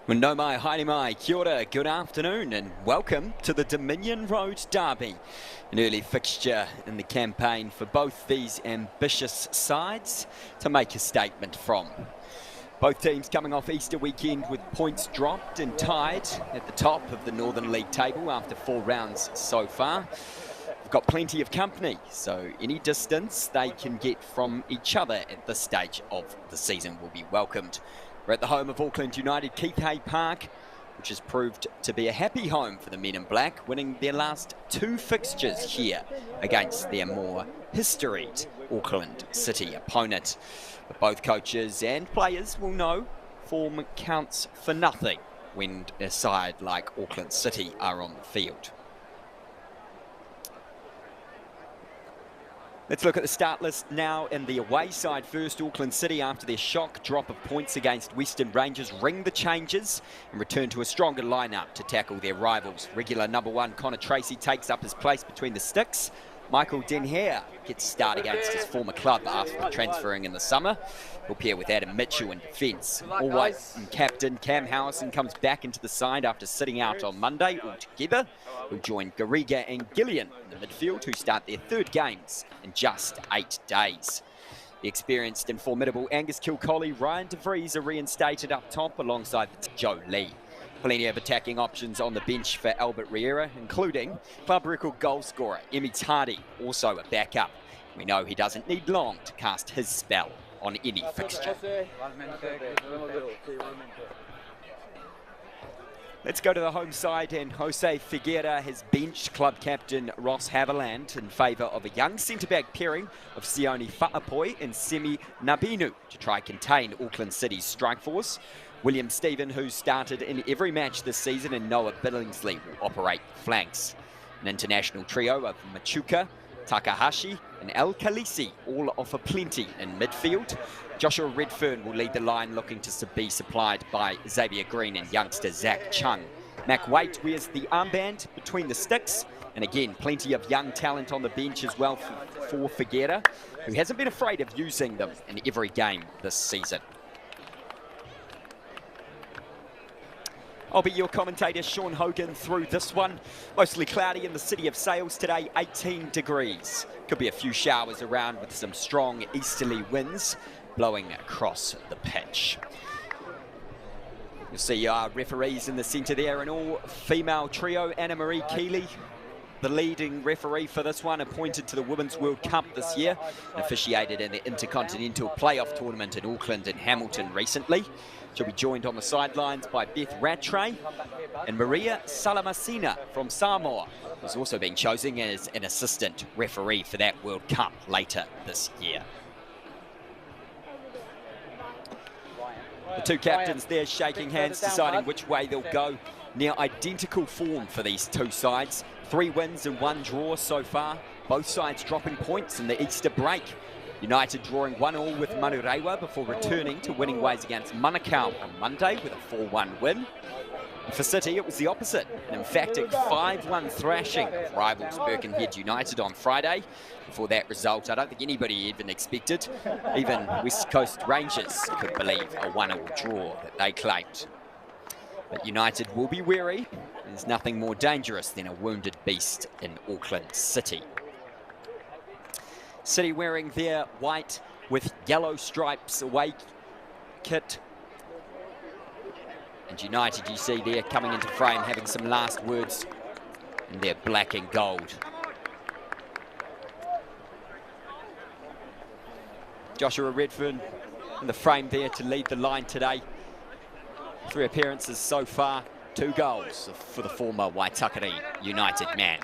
Well, no mai, haere mai, kia ora, good afternoon and welcome to the Dominion Road Derby. An early fixture in the campaign for both these ambitious sides to make a statement from. Both teams coming off Easter weekend with points dropped and tied at the top of the Northern League table after 4 rounds so far. We've got plenty of company, so any distance they can get from each other at this stage of the season will be welcomed. We're at the home of Auckland United, Keith Hay Park, which has proved to be a happy home for the men in black, winning their last 2 fixtures here against their more historied Auckland City opponent. But both coaches and players will know form counts for nothing when a side like Auckland City are on the field. Let's look at the start list now, and the away side first. Auckland City, after their shock drop of points against Western Rangers, ring the changes and return to a stronger lineup to tackle their rivals. Regular number 1 Connor Tracy takes up his place between the sticks. Michael Denhare gets a start against his former club after transferring in the summer. He'll pair with Adam Mitchell in defence. All White and captain Cam Howison comes back into the side after sitting out on Monday altogether. He'll join Garriga and Gillian in the midfield, who start their 3rd games in just 8 days. The experienced and formidable Angus Kilcolly, Ryan De Vries are reinstated up top alongside Joe Lee. Plenty of attacking options on the bench for Albert Riera, including club record goal scorer Emmett Hardy, also a backup. We know he doesn't need long to cast his spell on any fixture. Let's go to the home side, and Jose Figueira has benched club captain Ross Haviland in favour of a young centre-back pairing of Sione Fa'apoi and Semi Nabinu to try contain Auckland City's strike force. William Stephen, who's started in every match this season, and Noah Billingsley will operate flanks. An international trio of Machuka, Takahashi and El Khaleesi all offer plenty in midfield. Joshua Redfern will lead the line, looking to be supplied by Xavier Green and youngster Zach Chung. Mac Waite wears the armband between the sticks, and again plenty of young talent on the bench as well for Figueira, who hasn't been afraid of using them in every game this season. I'll be your commentator, Sean Hogan, through this one. Mostly cloudy in the city of Sales today, 18 degrees. Could be a few showers around with some strong easterly winds blowing across the pitch. You'll see our referees in the centre there, an all-female trio. Anna-Marie Keeley, the leading referee for this one, appointed to the Women's World Cup this year, and officiated in the Intercontinental Playoff Tournament in Auckland and Hamilton recently. She'll be joined on the sidelines by Beth Rattray and Maria Salamasina from Samoa, who's also been chosen as an assistant referee for that World Cup later this year. The 2 captains there shaking hands, deciding which way they'll go. Near identical form for these 2 sides. 3 wins and 1 draw so far. Both sides dropping points in the Easter break. United drawing 1-1 with Manurewa before returning to winning ways against Manukau on Monday with a 4-1 win. And for City, it was the opposite. An emphatic 5-1 thrashing of rivals Birkenhead United on Friday. Before that result, I don't think anybody even expected. Even West Coast Rangers could believe a 1-1 draw that they claimed. But United will be wary. There's nothing more dangerous than a wounded beast in Auckland City. City wearing their white with yellow stripes away kit. And United, you see there, coming into frame, having some last words in their black and gold. Joshua Redfern in the frame there to lead the line today. 3 appearances so far, 2 goals for the former Waitakere United man.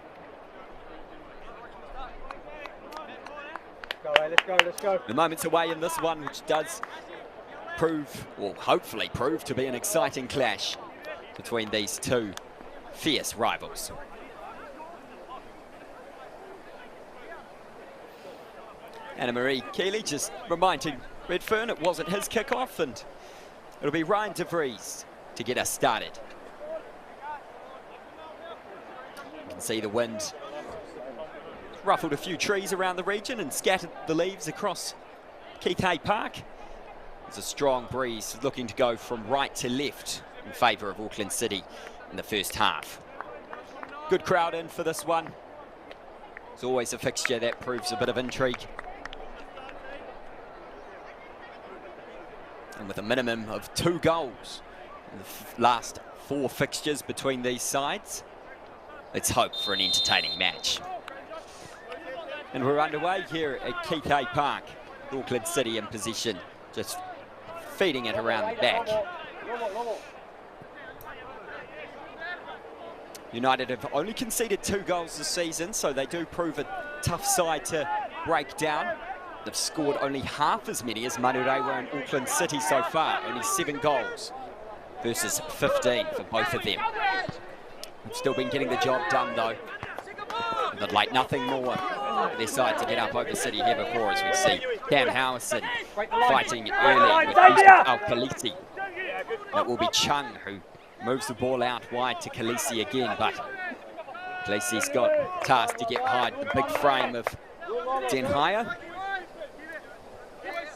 Let's go. The moment's away in this one, which does prove, or hopefully prove, to be an exciting clash between these 2 fierce rivals. Anna-Marie Keeley just reminding Redfern it wasn't his kickoff, and it'll be Ryan De Vries to get us started. You can see the wind ruffled a few trees around the region and scattered the leaves across Keith Hay Park. There's a strong breeze looking to go from right to left in favour of Auckland City in the first half. Good crowd in for this one. It's always a fixture that proves a bit of intrigue. And with a minimum of 2 goals in the last 4 fixtures between these sides, let's hope for an entertaining match. And we're underway here at KK Park. Auckland City in possession, just feeding it around the back. United have only conceded 2 goals this season, so they do prove a tough side to break down. They've scored only half as many as Manurewa and Auckland City so far, only 7 goals versus 15 for both of them. They've still been getting the job done though. They'd like nothing more for their side to get up over City here before, as we see Cam Howison fighting early with Al-Khalisi. It will be Chung who moves the ball out wide to Khaleesi again, but Khaleesi's got tasked to get behind the big frame of Den Haya.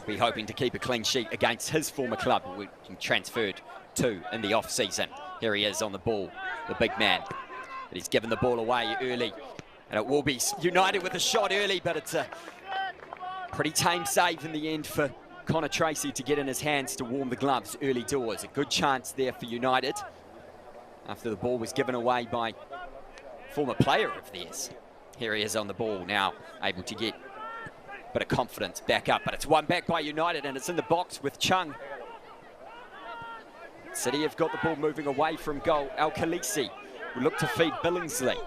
Be hoping to keep a clean sheet against his former club, which he transferred to in the off-season. Here he is on the ball, the big man. But he's given the ball away early, and it will be United with a shot early, but it's a pretty tame save in the end for Connor Tracy to get in his hands to warm the gloves early doors. A good chance there for United after the ball was given away by a former player of theirs. Here he is on the ball now, able to get a bit of confidence back up, but it's won back by United and it's in the box with Chung. City have got the ball moving away from goal. Al-Khalisi will look to feed Billingsley.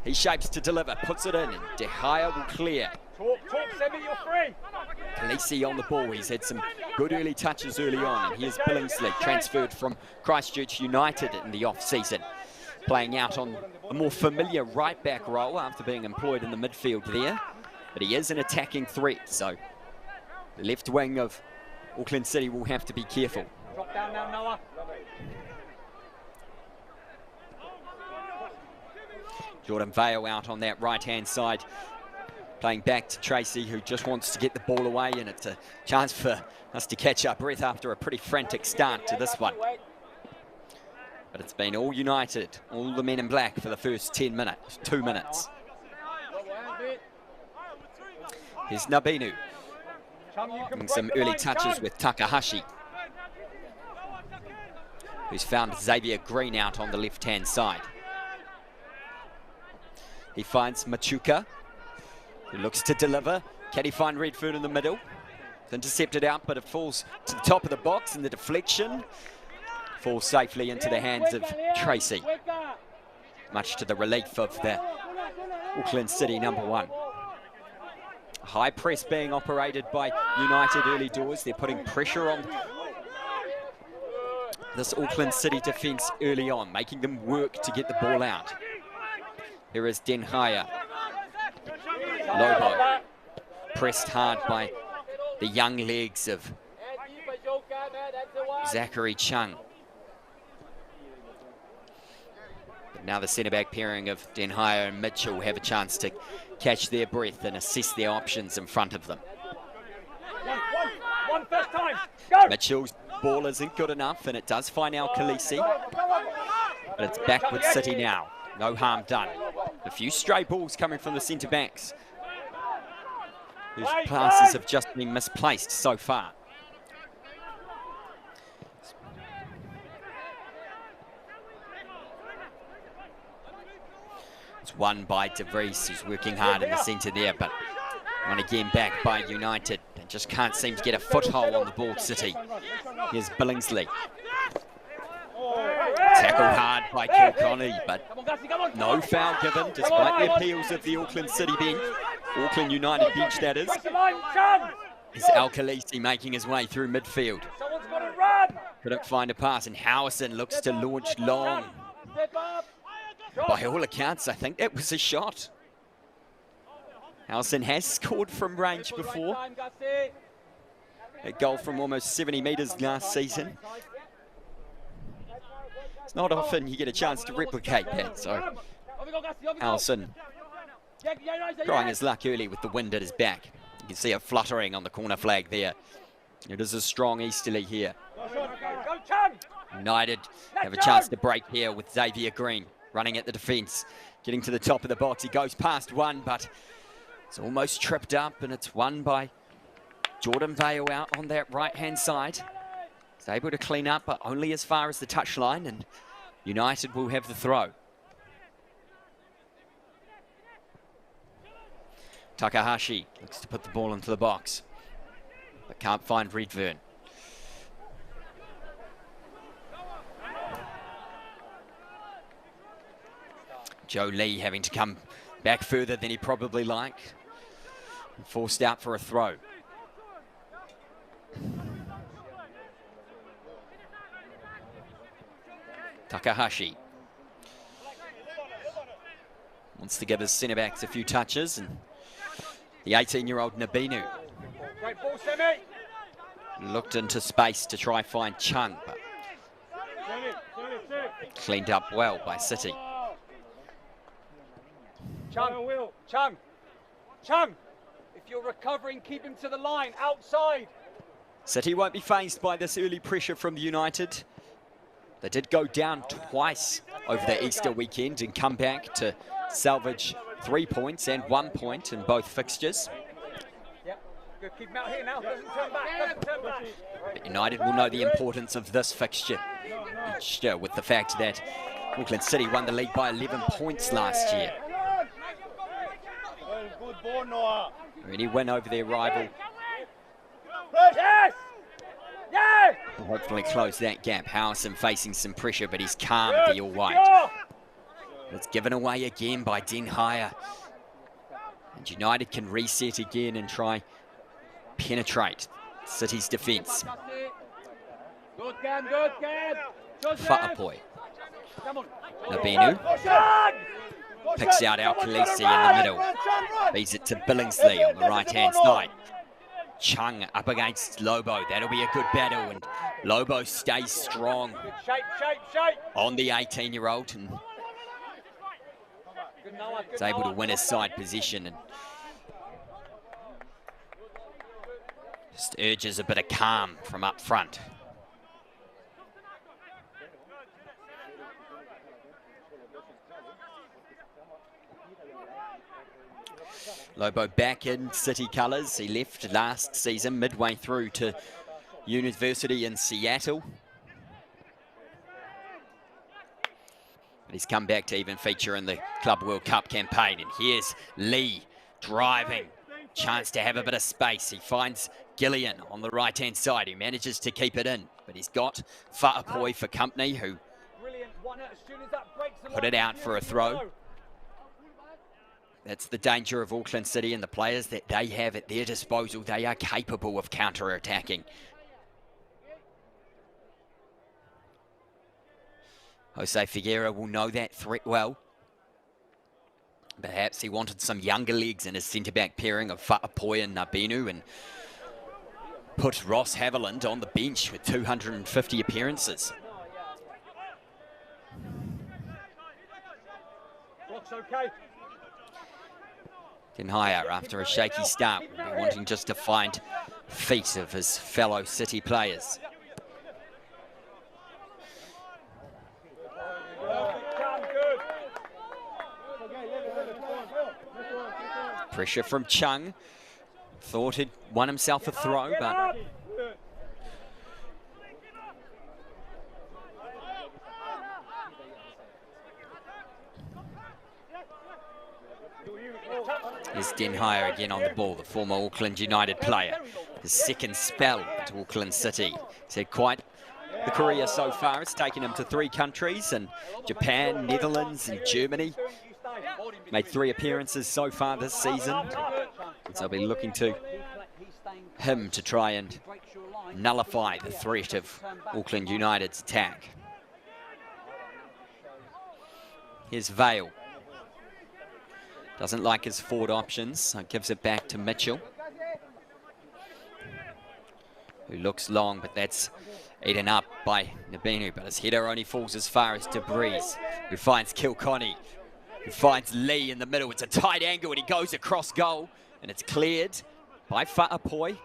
He shapes to deliver, puts it in, and De Gea will clear. Talk, Semi, you're free. Khaleesi on the ball. He's had some good early touches early on, and here's Billingsley, transferred from Christchurch United in the off-season, playing out on a more familiar right-back role after being employed in the midfield there. But he is an attacking threat, so the left wing of Auckland City will have to be careful. Drop down now, Noah. Jordan Vale out on that right-hand side, playing back to Tracy, who just wants to get the ball away, and it's a chance for us to catch our breath after a pretty frantic start to this one. But it's been all United, all the men in black for the first 2 minutes. Here's Nabinu, getting some early touches with Takahashi, who's found Xavier Green out on the left-hand side. He finds Machuka, who looks to deliver. Can he find Redfern in the middle? It's intercepted out, but it falls to the top of the box, and the deflection falls safely into the hands of Tracy, much to the relief of the Auckland City #1. High press being operated by United early doors. They're putting pressure on this Auckland City defence early on, making them work to get the ball out. Here is Den Haya. Lobo, pressed hard by the young legs of Zachary Chung. But now the centre-back pairing of Den Haya and Mitchell have a chance to catch their breath and assess their options in front of them. One first time. Go. Mitchell's ball isn't good enough, and it does find Al-Khalisi. But it's back with City now. No harm done. A few stray balls coming from the centre-backs, whose passes have just been misplaced so far. It's won by De Vries, who's working hard in the centre there, but one again back by United. They just can't seem to get a foothold on the ball, City. Here's Billingsley. Tackled hard by Kilconney, but no foul given, despite the appeals of the Auckland City bench. Auckland United bench, that is. Is Al-Khalisi making his way through midfield. Couldn't find a pass, and Howison looks to launch long. By all accounts, I think that was a shot. Howison has scored from range before. A goal from almost 70 metres last season. It's not often you get a chance to replicate that, so Howison trying his luck early with the wind at his back. You can see it fluttering on the corner flag there. It is a strong easterly here. Go, Chung! United have a chance to break here with Xavier Green running at the defence. Getting to the top of the box. He goes past one, but it's almost tripped up, and it's won by Jordan Vale out on that right-hand side. He's able to clean up, but only as far as the touchline, and United will have the throw. Takahashi looks to put the ball into the box, but can't find Redfern. Joe Lee having to come back further than he probably liked, and forced out for a throw. Takahashi wants to give his centre-backs a few touches, and the 18-year-old Nabinu Great ball, Semi! looked into space to try find Chung, but cleaned up well by City. Chung, Will, Chung! Chung! If you're recovering, keep him to the line, outside! City won't be fazed by this early pressure from the United. They did go down twice over the Easter weekend and come back to salvage 3 points and 1 point in both fixtures. Yep, good, keep him out here now, doesn't turn back. But United will know the importance of this fixture with the fact that Auckland City won the league by 11 points last year. Any win over their rival Yes! Yes! will hopefully close that gap. Howson facing some pressure, but he's calmed the all-white. It's given away again by Den Hyer. And United can reset again and try penetrate City's defence. Good game, good game! Fa'apoi. Nabinu picks out Al Khaleesi in the middle. Feeds it to Billingsley on the right-hand side. Chung up against Lobo. That'll be a good battle, and Lobo stays strong on the 18-year-old and is able to win his side position and just urges a bit of calm from up front. Lobo back in City colours. He left last season midway through to university in Seattle. But he's come back to even feature in the Club World Cup campaign. And here's Lee driving. Chance to have a bit of space. He finds Gillian on the right-hand side. He manages to keep it in. But he's got Fa'apoi for company, who put it out for a throw. That's the danger of Auckland City and the players that they have at their disposal. They are capable of counter-attacking. Jose Figueira will know that threat well. Perhaps he wanted some younger legs in his centre-back pairing of Fa'apoi and Nabinu, and put Ross Haviland on the bench with 250 appearances. Block's okay. Den Hyer, after a shaky start, will be wanting just to find feet of his fellow City players. Pressure from Chung. Thought he'd won himself a throw, but here's Den Hyer again on the ball, the former Auckland United player. His second spell at Auckland City. He's had quite the career so far. It's taken him to 3 countries, and Japan, Netherlands and Germany. Made 3 appearances so far this season. So I'll be looking to him to try and nullify the threat of Auckland United's attack. Here's Vale. Doesn't like his forward options, so gives it back to Mitchell, who looks long, but that's eaten up by Nabinu. But his header only falls as far as Debris, who finds Kilconney, who finds Lee in the middle. It's a tight angle, and he goes across goal, and it's cleared by Fa'apoi.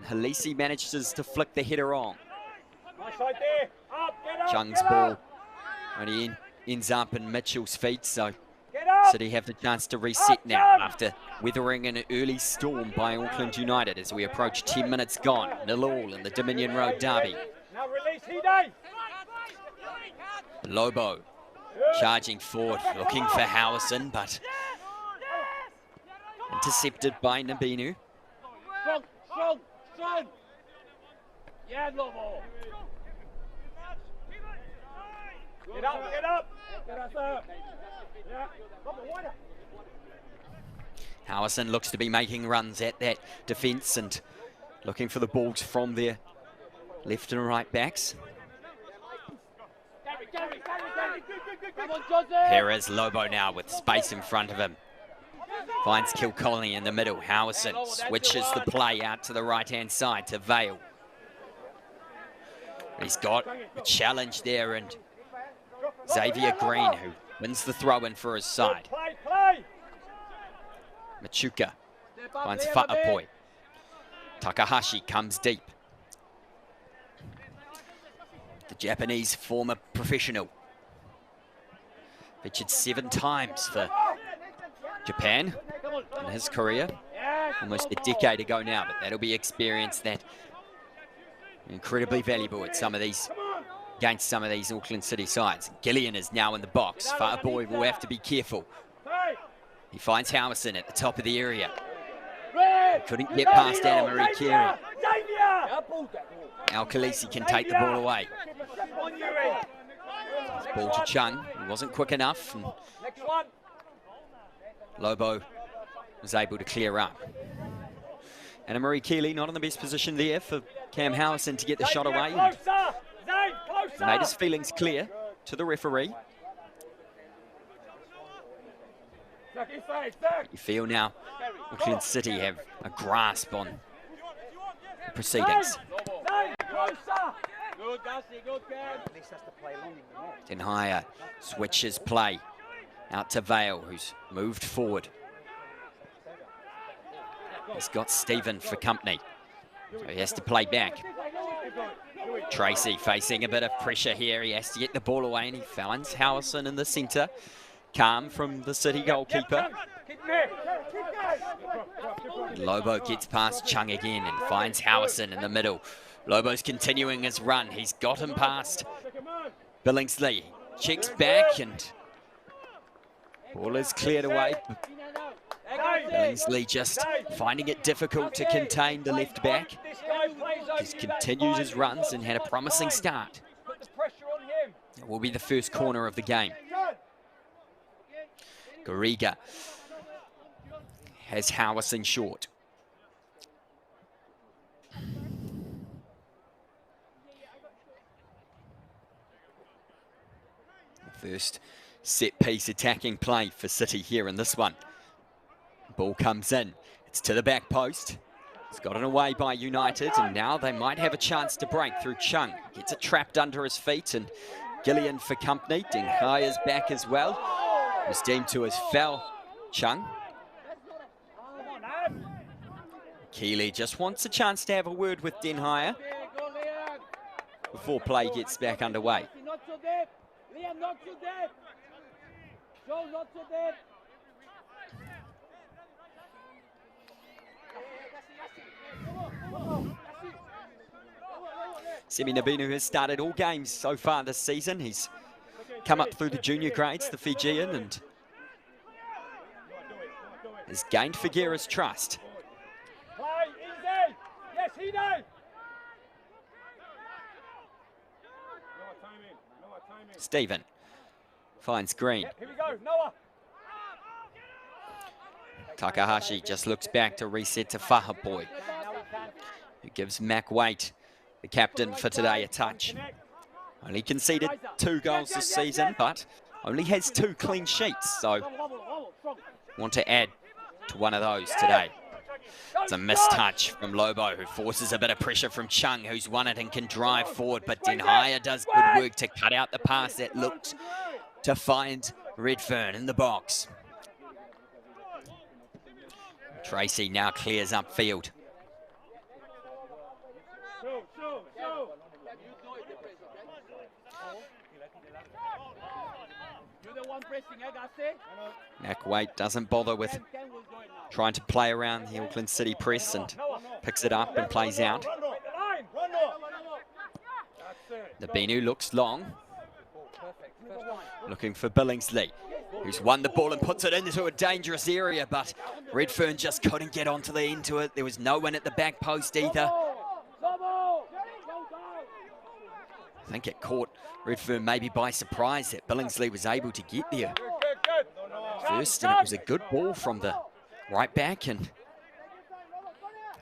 Halisi manages to flick the header on. Nice idea. Up, get up, Chung's get ball up. only ends up in Mitchell's feet, so Get up. City have the chance to reset now after weathering an early storm by Auckland United as we approach 10 minutes gone. 0-0 in the Dominion Road derby. Now release Hide. Lobo charging forward, looking for Howison, but intercepted by Nabinu. Strong. Yeah, Lobo. Get up. Get up, sir. Yeah. Howison looks to be making runs at that defence and looking for the balls from their left and right backs. Here is Lobo now with space in front of him. Finds Kilcolny in the middle. Howison switches the play out to the right-hand side to Vale. He's got a challenge there, and Xavier Green, who wins the throw-in for his side. Machuka finds Fa'apoi. Takahashi comes deep. The Japanese former professional. Featured 7 times for Japan in his career. Almost a decade ago now, but that'll be experience that incredibly valuable at some of these, against some of these Auckland City sides. Gillian is now in the box. Fa'apoi will have to be careful. He finds Howison at the top of the area. He couldn't get past Anna Marie Carey. Al Khaleesi can take the ball away. Ball to Chung. He wasn't quick enough. And Lobo was able to clear up. Anna Marie Keeley not in the best position there for Cam Howison to get the shot away. And made his feelings clear to the referee. You feel now Auckland City have a grasp on the proceedings. Denhaya switches play out to Vale, who's moved forward. He's got Stephen for company, so he has to play back. Tracy facing a bit of pressure here. He has to get the ball away, and he finds Howison in the centre. Calm from the City goalkeeper. Lobo gets past Chung again and finds Howison in the middle. Lobo's continuing his run. He's got him past Billingsley. Checks back and ball is cleared away. Billingsley just finding it difficult to contain the left back. He's continued his runs and had a promising start. It will be the first corner of the game. Gariga has Howison short. First set-piece attacking play for City here in this one. Ball comes in. It's to the back post. It's gotten away by United, and now they might have a chance to break through Chung. Gets it trapped under his feet, and Gillian for company. Denghaya's back as well. Was deemed to as foul Chung. Keeley just wants a chance to have a word with Denhaya before play gets back underway. Semi Nabinu has started all games so far this season. He's come up through the junior grades, the Fijian, and has gained Figueira's trust. Stephen finds Green. Takahashi just looks back to reset to Fa'apoi, who gives Mac Waite, the captain for today, a touch. Only conceded 2 goals this season, but only has 2 clean sheets, so want to add to one of those today. It's a missed touch from Lobo, who forces a bit of pressure from Chung, who's won it and can drive forward, but Denhaya does good work to cut out the pass that looked to find Redfern in the box. Tracy now clears upfield. Mac Waite doesn't bother with trying to play around the Auckland City press and picks it up and plays out. The Binu looks long, looking for Billingsley, who's won the ball and puts it into a dangerous area, but Redfern just couldn't get onto the end to it. There was no one at the back post either. I think it caught Redfern maybe by surprise that Billingsley was able to get there first, and it was a good ball from the right back, and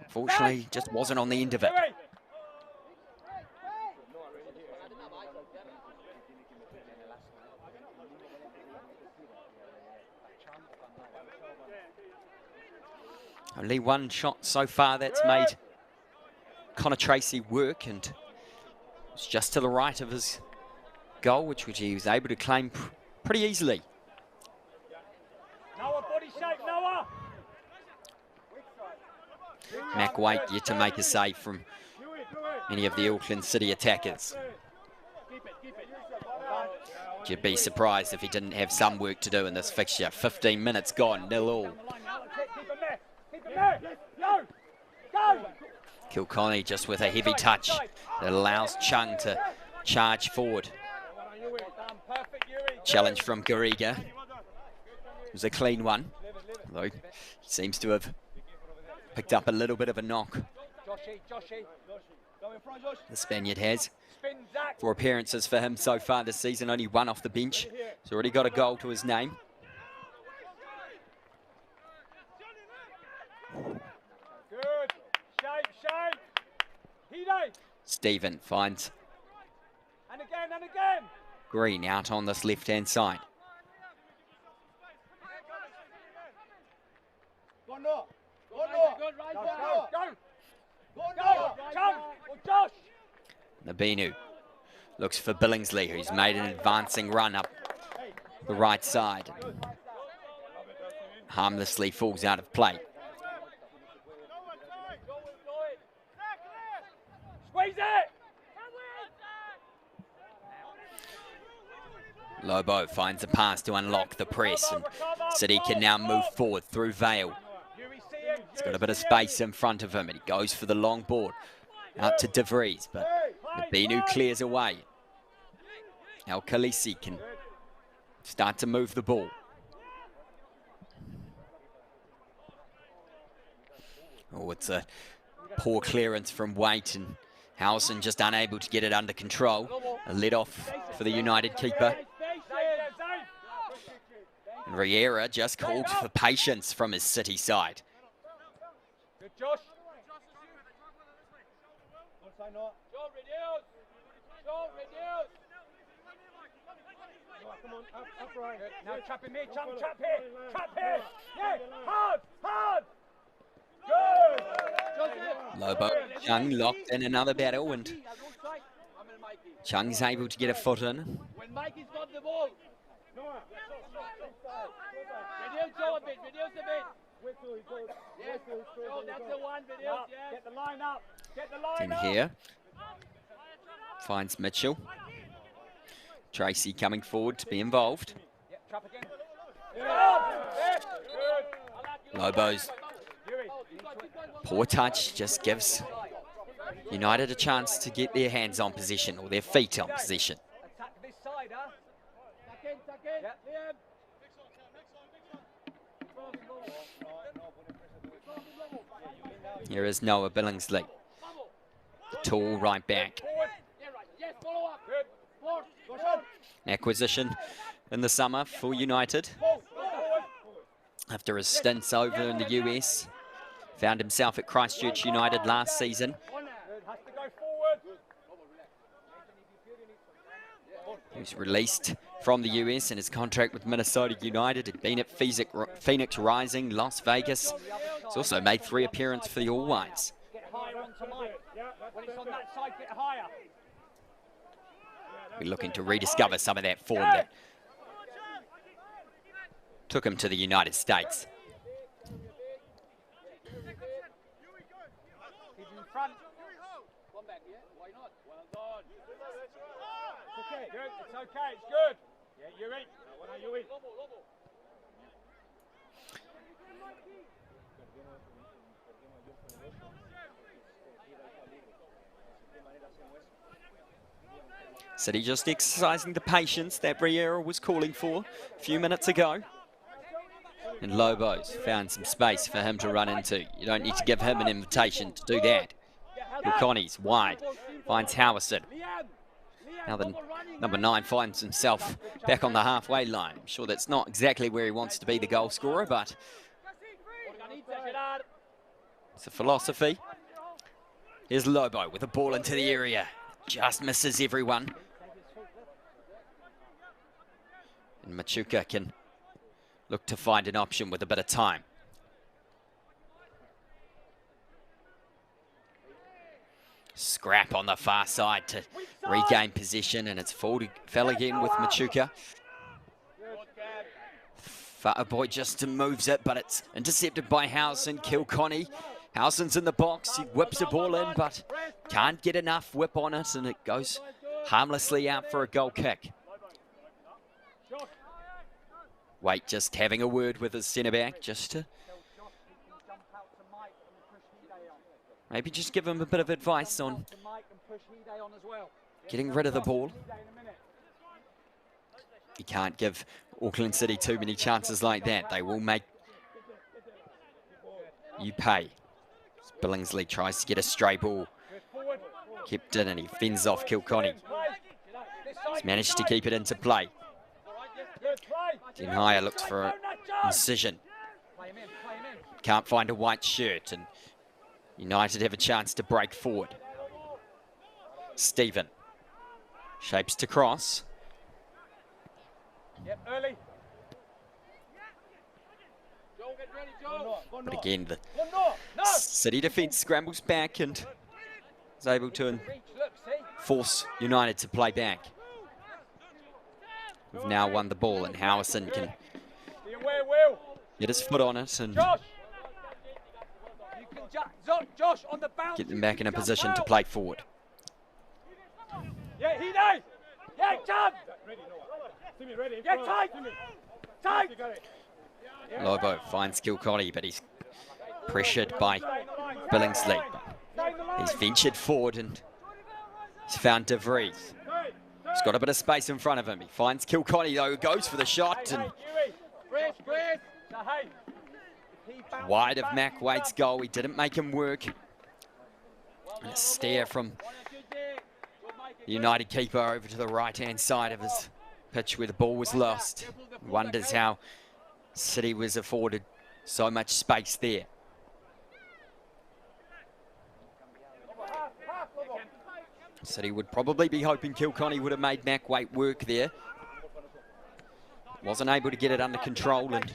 unfortunately just wasn't on the end of it. Only one shot so far that's made Connor Tracy work, and it's just to the right of his goal, which he was able to claim pretty easily. Mac Waite yet to make a save from any of the Auckland City attackers. You'd be surprised if he didn't have some work to do in this fixture. 15 minutes gone, 0-0. Kilconney just with a heavy touch that allows Chung to charge forward. Challenge from Garriga. It was a clean one, although he seems to have picked up a little bit of a knock. The Spaniard has. 4 appearances for him so far this season, only 1 off the bench. He's already got a goal to his name. Good. Shape. Stephen finds And again. Green out on this left-hand side. Nabinu looks for Billingsley, who's made an advancing run up the right side. Harmlessly falls out of play. Squeeze it! Lobo finds a pass to unlock the press, and City can now move forward through Vale. He's got a bit of space in front of him, and he goes for the long board out to De Vries, but Binu clears away. El Khaleesi can start to move the ball. Oh, it's a poor clearance from Waite, and Howson just unable to get it under control. A let off for the United keeper. And Riera just called for patience from his City side. Good, Josh. Now trapping me, trap here. Yeah, hard. Good. Lobo, Chung locked in another battle, and Chung's able to get a foot in. When Mikey's got the ball. Reduce a bit. Yeah, that's the one, reduce, yeah. Get the line up. In here, finds Mitchell. Tracy coming forward to be involved. Trap again. Lobo's poor touch just gives United a chance to get their hands on possession, or their feet on possession. Attack this side, huh? Tuck in. Liam. Here is Noah Billingsley, the tall right back. Yes, follow up. Good. Acquisition in the summer for United. After his stints over in the US, found himself at Christchurch United last season. Has to go forward. He was released from the US, and his contract with Minnesota United had been at Phoenix Rising, Las Vegas. He's also made 3 appearances for the All Whites. Get higher onto Mike. When it's on that side, get higher. We're looking to rediscover some of that form that took him to the United States. Keep him in front. Come back, yeah? Why not? Well done. It's okay. Good. It's okay. It's good. Yeah, you're in. City just exercising the patience that Briera was calling for a few minutes ago. And Lobo's found some space for him to run into. You don't need to give him an invitation to do that. Connie's wide, finds Howison. Now the number 9 finds himself back on the halfway line. I'm sure that's not exactly where he wants to be the goal scorer, but it's a philosophy. Here's Lobo with a ball into the area. Just misses everyone. And Machuca can look to find an option with a bit of time. Scrap on the far side to regain possession, and it's fell again with Machuca. Boy just moves it, but it's intercepted by Howson. Kilconny. Howson's in the box. He whips the ball in, but can't get enough whip on it, and it goes harmlessly out for a goal kick. Wait, just having a word with his centre-back, just to maybe just give him a bit of advice on getting rid of the ball. You can't give Auckland City too many chances like that. They will make you pay. Billingsley tries to get a stray ball. Kept it, and he fends off Kilconny. He's managed to keep it into play. Denhaya looks for an incision. Can't find a white shirt, and United have a chance to break forward. Stephen shapes to cross. But again, the City defence scrambles back and is able to force United to play back. We've now won the ball, and Howison can get his foot on it and get them back in a position to play forward. Lobo finds Kilconny, but he's pressured by Billingsley. He's ventured forward and he's found De Vries. He's got a bit of space in front of him. He finds Kilconny, though, goes for the shot, and wide of Mac Waite's goal. He didn't make him work. And a stare from the United keeper over to the right-hand side of his pitch where the ball was lost. He wonders how City was afforded so much space there. City would probably be hoping Kilconny would have made Mac Waite work there. Wasn't able to get it under control, and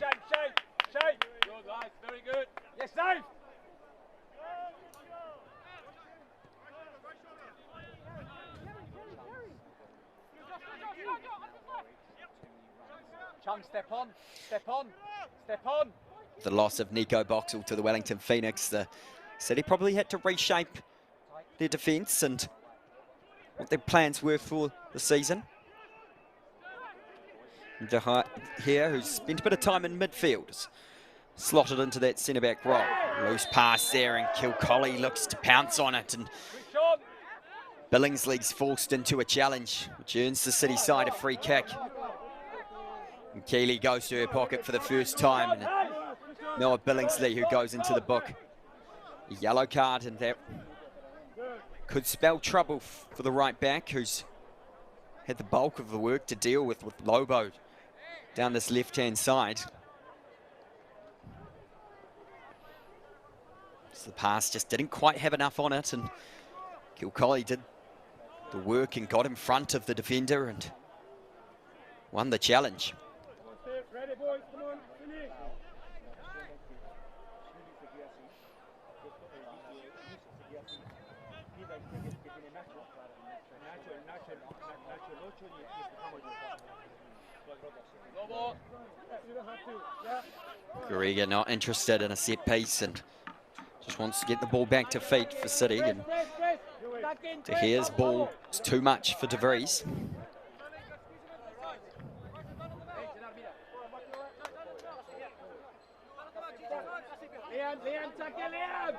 Chung, step on, step on, step on. The loss of Nico Boxall to the Wellington Phoenix, the City probably had to reshape their defence and what their plans were for the season. Here, who's spent a bit of time in midfield, is slotted into that centre-back role. Loose pass there, and Kilconny looks to pounce on it, and Billingsley's forced into a challenge, which earns the City side a free kick. And Keeley goes to her pocket for the first time, and Noah Billingsley, who goes into the book. A yellow card, and that could spell trouble for the right back, who's had the bulk of the work to deal with Lobo down this left-hand side. So the pass just didn't quite have enough on it, and Kilconny did the work and got in front of the defender and won the challenge. Ready, boys, come on, finish. Garriga not interested in a set piece and just wants to get the ball back to feet for City, and De Geer's ball is too much for De Vries. Liam, check it, Liam.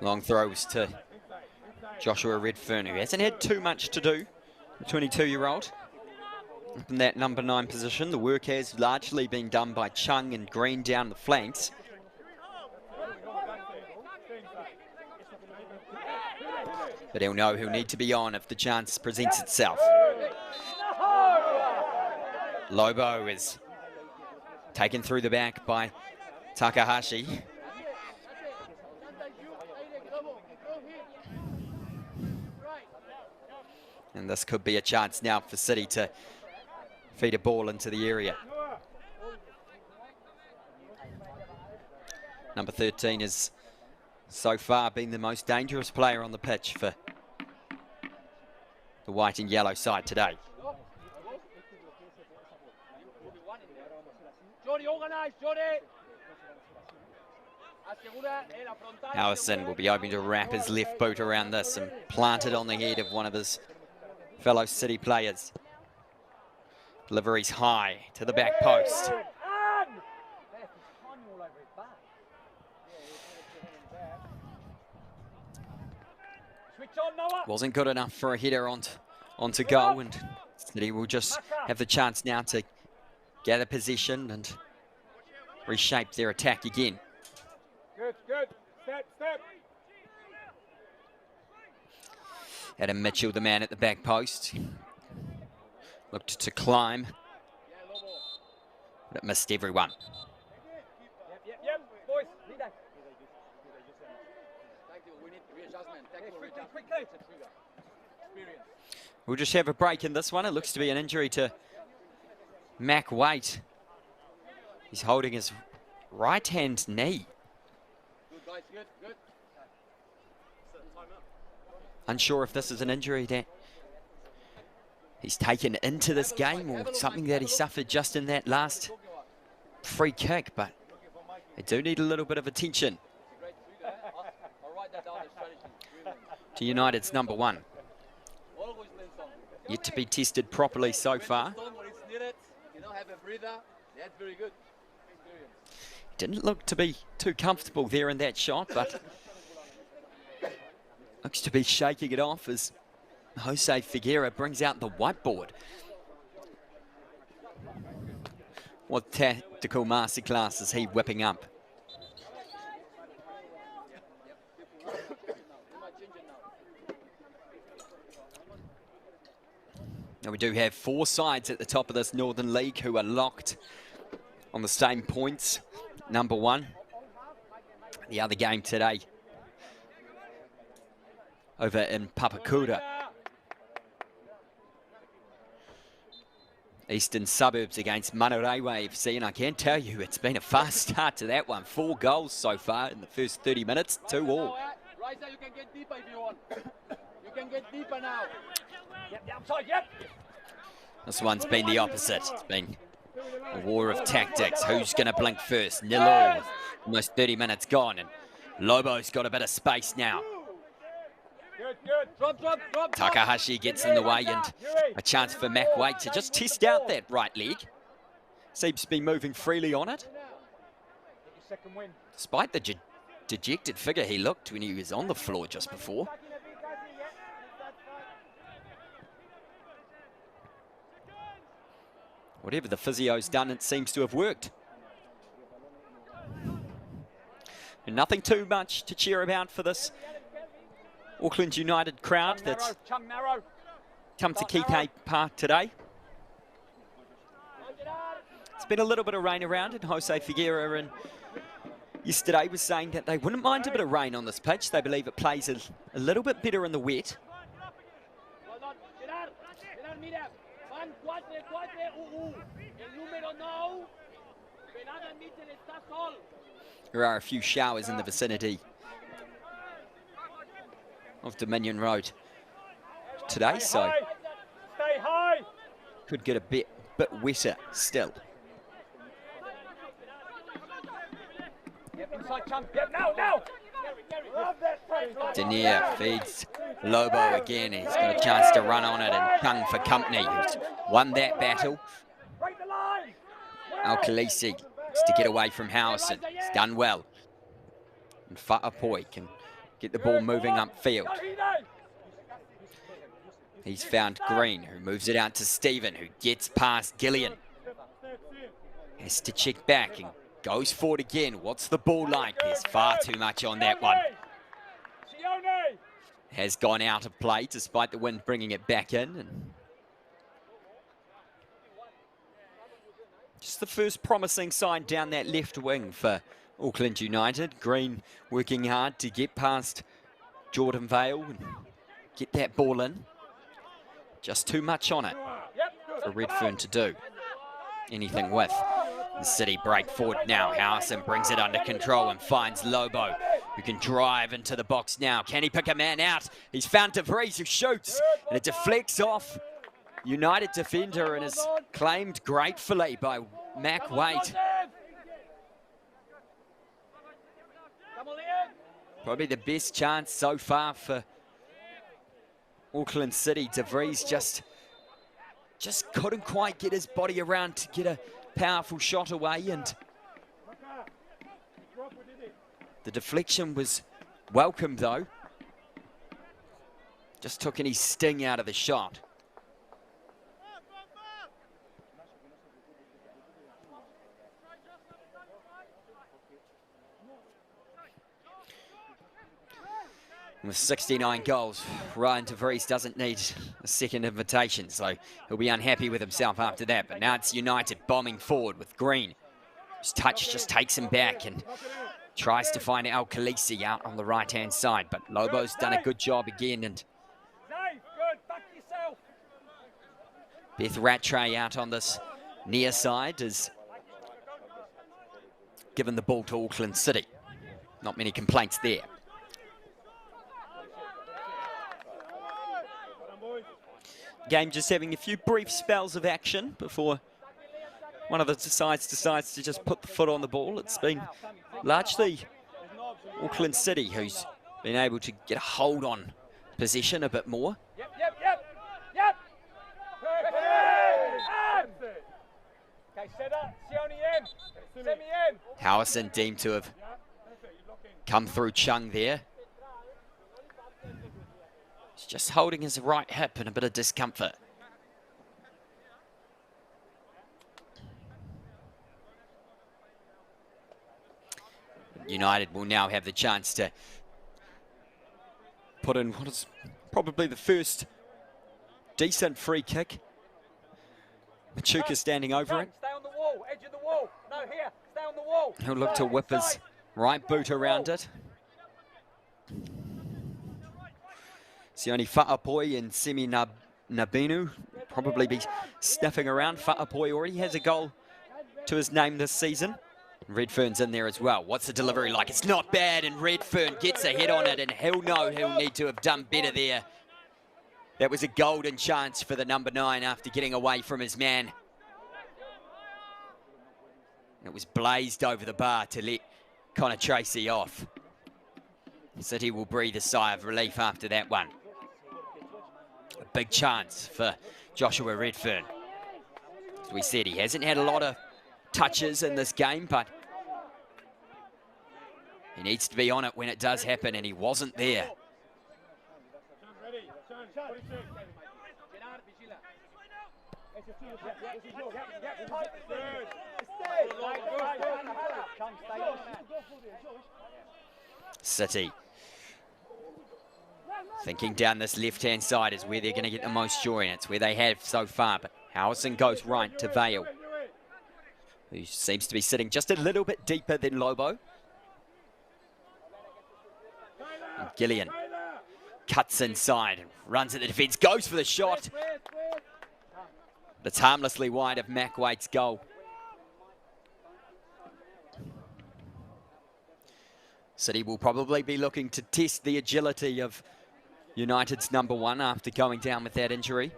Long throws to Joshua Redfern, who hasn't had too much to do, the 22-year-old. Up in that number 9 position, the work has largely been done by Chung and Green down the flanks. But he'll know he'll need to be on if the chance presents itself. Lobo is taken through the back by Takahashi. And this could be a chance now for City to feed a ball into the area. Number 13 has so far been the most dangerous player on the pitch for the white and yellow side today. Allison will be hoping to wrap his left boot around this and plant it on the head of one of his fellow City players. Deliveries high to the back post. Wasn't good enough for a header onto goal, and City will just have the chance now to gather possession and reshape their attack again. Good, good. Step, step. Adam Mitchell, the man at the back post, looked to climb, but it missed everyone. Yep, boys. Lead that. We'll just have a break in this one. It looks to be an injury to Mac Waite. He's holding his right-hand knee. Good, guys, good, good. Unsure if this is an injury that he's taken into this game or something that he suffered just in that last free kick, but they do need a little bit of attention to United's number 1. Yet to be tested properly so far. Didn't look to be too comfortable there in that shot, but looks to be shaking it off as Jose Figueira brings out the whiteboard. What tactical masterclass is he whipping up? Now we do have 4 sides at the top of this Northern League who are locked on the same points. Number 1. The other game today over in Papakura. Eastern Suburbs against Manurewa FC, and I can tell you it's been a fast start to that one. 4 goals so far in the first 30 minutes, 2 all. Raisa, you can get deeper if you want. You can get deeper now. Yep, outside, yep. This one's been the opposite. It's been a war of tactics. Who's going to blink first? 0-0 with almost 30 minutes gone, and Lobo's got a bit of space now. Good, good. Drop. Takahashi gets in the way, and a chance for Mac Waite to just test out that right leg. Seems to be moving freely on it. Second win. Despite the dejected figure he looked when he was on the floor just before. Whatever the physio's done, it seems to have worked. And nothing too much to cheer about for this Auckland United crowd that's come to Kite Park today. It's been a little bit of rain around, and Jose Figueira and yesterday was saying that they wouldn't mind a bit of rain on this pitch. They believe it plays a little bit better in the wet. There are a few showers in the vicinity of Dominion Road today, so Stay high. could get a bit wetter still. Yep, inside Chung. Yep, now. Denier feeds Lobo again. He's got a chance to run on it, and Chung for company, who's won that battle. Al-Khalisi needs to get away from Howson. He's done well. And Fa'apoi can get the ball moving upfield. He's found Green, who moves it out to Stephen, who gets past Gillian. Has to check back and goes forward again. What's the ball like? There's far too much on that one. Has gone out of play despite the wind bringing it back in. And just the first promising sign down that left wing for Auckland United. Green working hard to get past Jordan Vale and get that ball in. Just too much on it for Redfern to do anything with. The City break forward now. Howson brings it under control and finds Lobo, who can drive into the box now. Can he pick a man out? He's found De Vries, who shoots, and it deflects off United defender and is claimed gratefully by Mac Waite. Probably the best chance so far for Auckland City. De Vries just couldn't quite get his body around to get a powerful shot away, and the deflection was welcome though. Just took any sting out of the shot. With 69 goals, Ryan De Vries doesn't need a second invitation, so he'll be unhappy with himself after that. But now it's United bombing forward with Green. His touch just takes him back and tries to find Al-Khalisi out on the right-hand side. But Lobo's done a good job again. And Beth Rattray out on this near side has given the ball to Auckland City. Not many complaints there. Game just having a few brief spells of action before one of the sides decides to just put the foot on the ball. It's been largely Auckland City who's been able to get a hold on possession a bit more. Howson deemed to have come through Chung there. He's just holding his right hip in a bit of discomfort. United will now have the chance to put in what is probably the first decent free kick. Machuka standing over it. Stay on the wall, edge of the wall. No, here, stay on the wall. He'll look to whip his right boot around it. Sione Fa'apoi and Semi Nabinu probably be sniffing around. Fa'apoi already has a goal to his name this season. Redfern's in there as well. What's the delivery like? It's not bad, and Redfern gets a hit on it, and he'll know he'll need to have done better there. That was a golden chance for the number 9 after getting away from his man. It was blazed over the bar to let Connor Tracy off. City will breathe a sigh of relief after that one. A big chance for Joshua Redfern. As we said, he hasn't had a lot of touches in this game, but he needs to be on it when it does happen, and he wasn't there. City thinking down this left-hand side is where they're going to get the most joy, and it's where they have so far. But Howson goes right to Vale, who seems to be sitting just a little bit deeper than Lobo. And Gillian cuts inside and runs at the defence, goes for the shot. It's harmlessly wide of Mac Waite's goal. City will probably be looking to test the agility of United's number 1 after going down with that injury.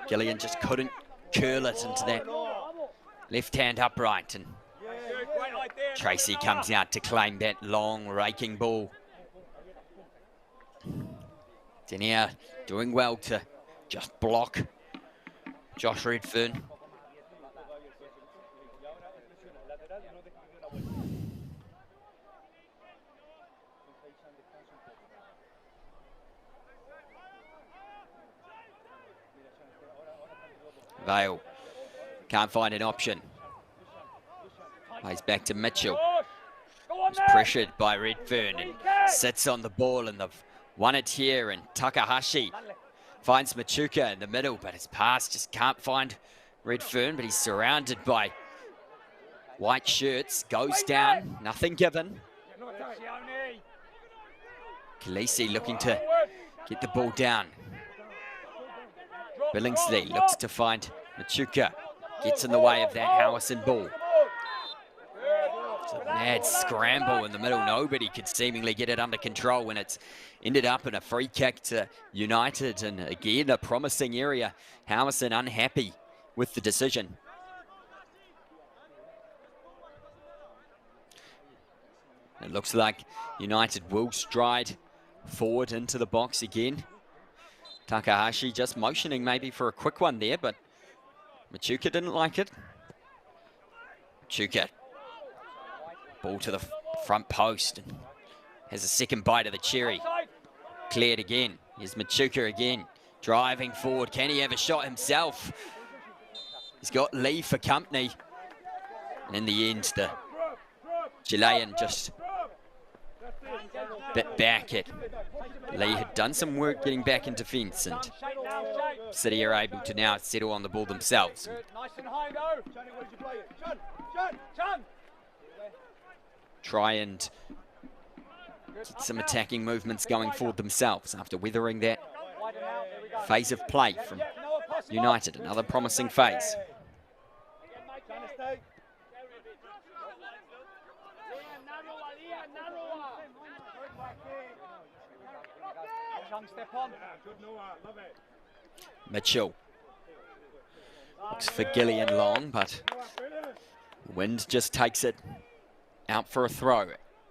Gillian just couldn't curl it into that left-hand upright, and Tracy comes out to claim that long raking ball. Denier doing well to just block Josh Redfern. Vale can't find an option. Plays back to Mitchell. He's pressured by Redfern and sits on the ball, and they've won it here. And Takahashi finds Machuka in the middle, but his pass just can't find Redfern, but he's surrounded by white shirts. Goes down, nothing given. Khaleesi looking to get the ball down. Billingsley looks to find Machuka. Gets in the way of that Howison ball. It's a mad scramble in the middle. Nobody could seemingly get it under control when it's ended up in a free kick to United. And again, a promising area. Howison unhappy with the decision. It looks like United will stride forward into the box again. Takahashi just motioning maybe for a quick one there, but Machuka didn't like it. Machuka, ball to the front post, and has a second bite of the cherry. Cleared again. Here's Machuka again, driving forward. Can he have a shot himself? He's got Lee for company. And in the end, the Chilean just bit back it. Lee had done some work getting back in defence, and City are able to now settle on the ball themselves. Try and get some attacking movements going forward themselves after weathering that phase of play from United. Another promising phase. Mitchell looks for Gillian Long, but the wind just takes it out for a throw,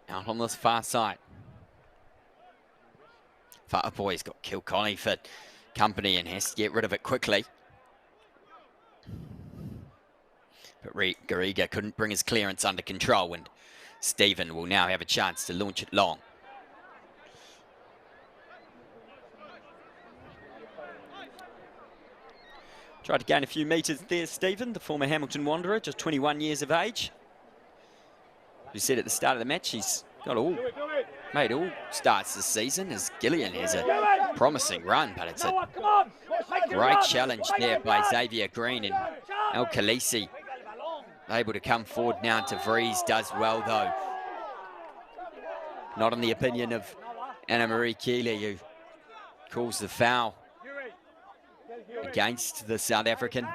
out on this far side. Whaapoi's got Kilconny for company and has to get rid of it quickly. But Garriga couldn't bring his clearance under control, and Stephen will now have a chance to launch it long. Tried to gain a few metres there, Stephen, the former Hamilton Wanderer, just 21 years of age. We said at the start of the match, he's got made all starts this season, as Gillian has a promising run, but it's a great challenge there by Xavier Green, and El Khaleesi able to come forward now. To Vries does well though. Not in the opinion of Anna Marie Keeley, who calls the foul against the South African.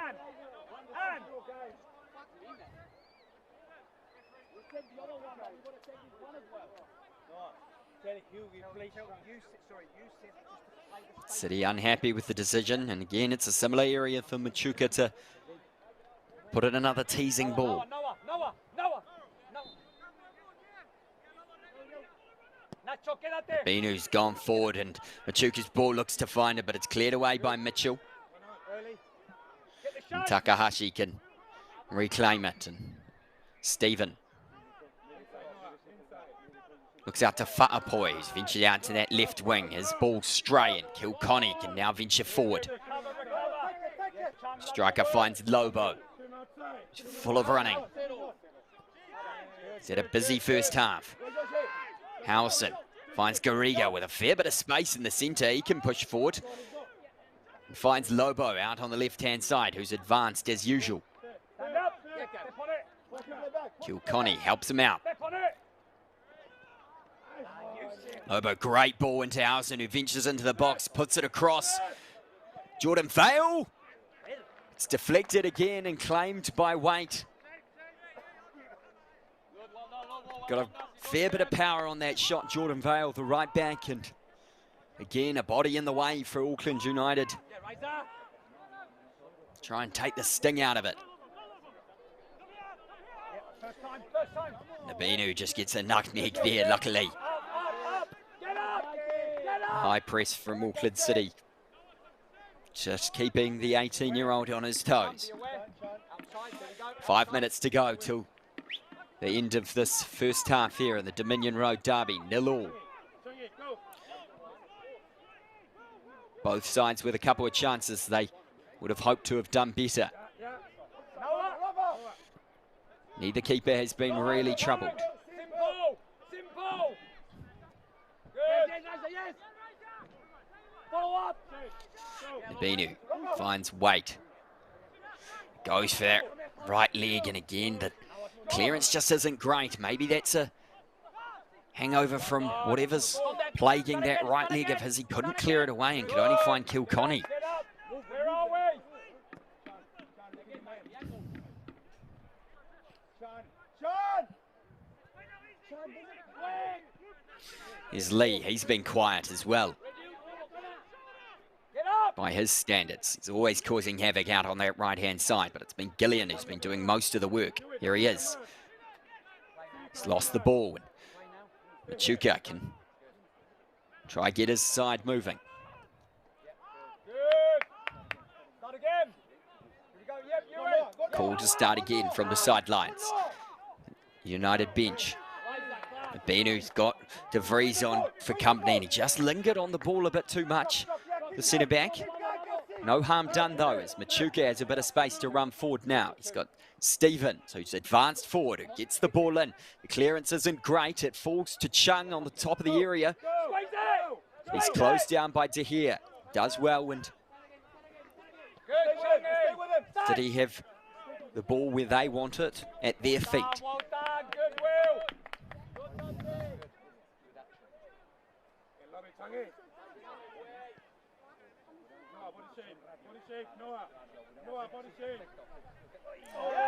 City unhappy with the decision, and again it's a similar area for Machuka to put in another teasing ball. Binu's gone forward, and Machuka's ball looks to find it, but it's cleared away by Mitchell. And Takahashi can reclaim it, and Stephen looks out to Whaapoi, who's ventured out to that left wing. His ball stray, and Kilconny can now venture forward. Striker finds Lobo. He's full of running. He's had a busy first half. Howison finds Garriga with a fair bit of space in the centre. He can push forward. And finds Lobo out on the left-hand side, who's advanced as usual. Kilconny helps him out. Lobo, great ball into Howison, who ventures into the box, puts it across. Jordan Vale. It's deflected again and claimed by Waite. Got a fair bit of power on that shot, Jordan Vale, the right back, and again a body in the way for Auckland United. Try and take the sting out of it. Nabinu just gets a nutmeg there, luckily. High press from Auckland City. Just keeping the 18-year-old on his toes. 5 minutes to go till the end of this first half here in the Dominion Road Derby, 0-0. Both sides with a couple of chances. They would have hoped to have done better. Neither keeper has been really troubled. Simple! Simple! Good! Yes! Follow up! Nabinu finds weight. Goes for that right leg, and again, the clearance just isn't great. Maybe that's a hangover from whatever's plaguing that right leg of his. He couldn't clear it away and could only find Kilconny. Where are we? Here's Lee. He's been quiet as well. By his standards, he's always causing havoc out on that right-hand side, but it's been Gillian who's been doing most of the work. Here he is. He's lost the ball. Machuka can try get his side moving. Call to start again from the sidelines. United bench. Benu's got De Vries on for company, and he just lingered on the ball a bit too much. The centre back. No harm done though, as Machuka has a bit of space to run forward now. He's got Stephen, who's advanced forward, who gets the ball in. The clearance isn't great. It falls to Chung on the top of the area. He's closed down by De Gea. Does well, and did he have the ball where they want it? At their feet. Well done, good will.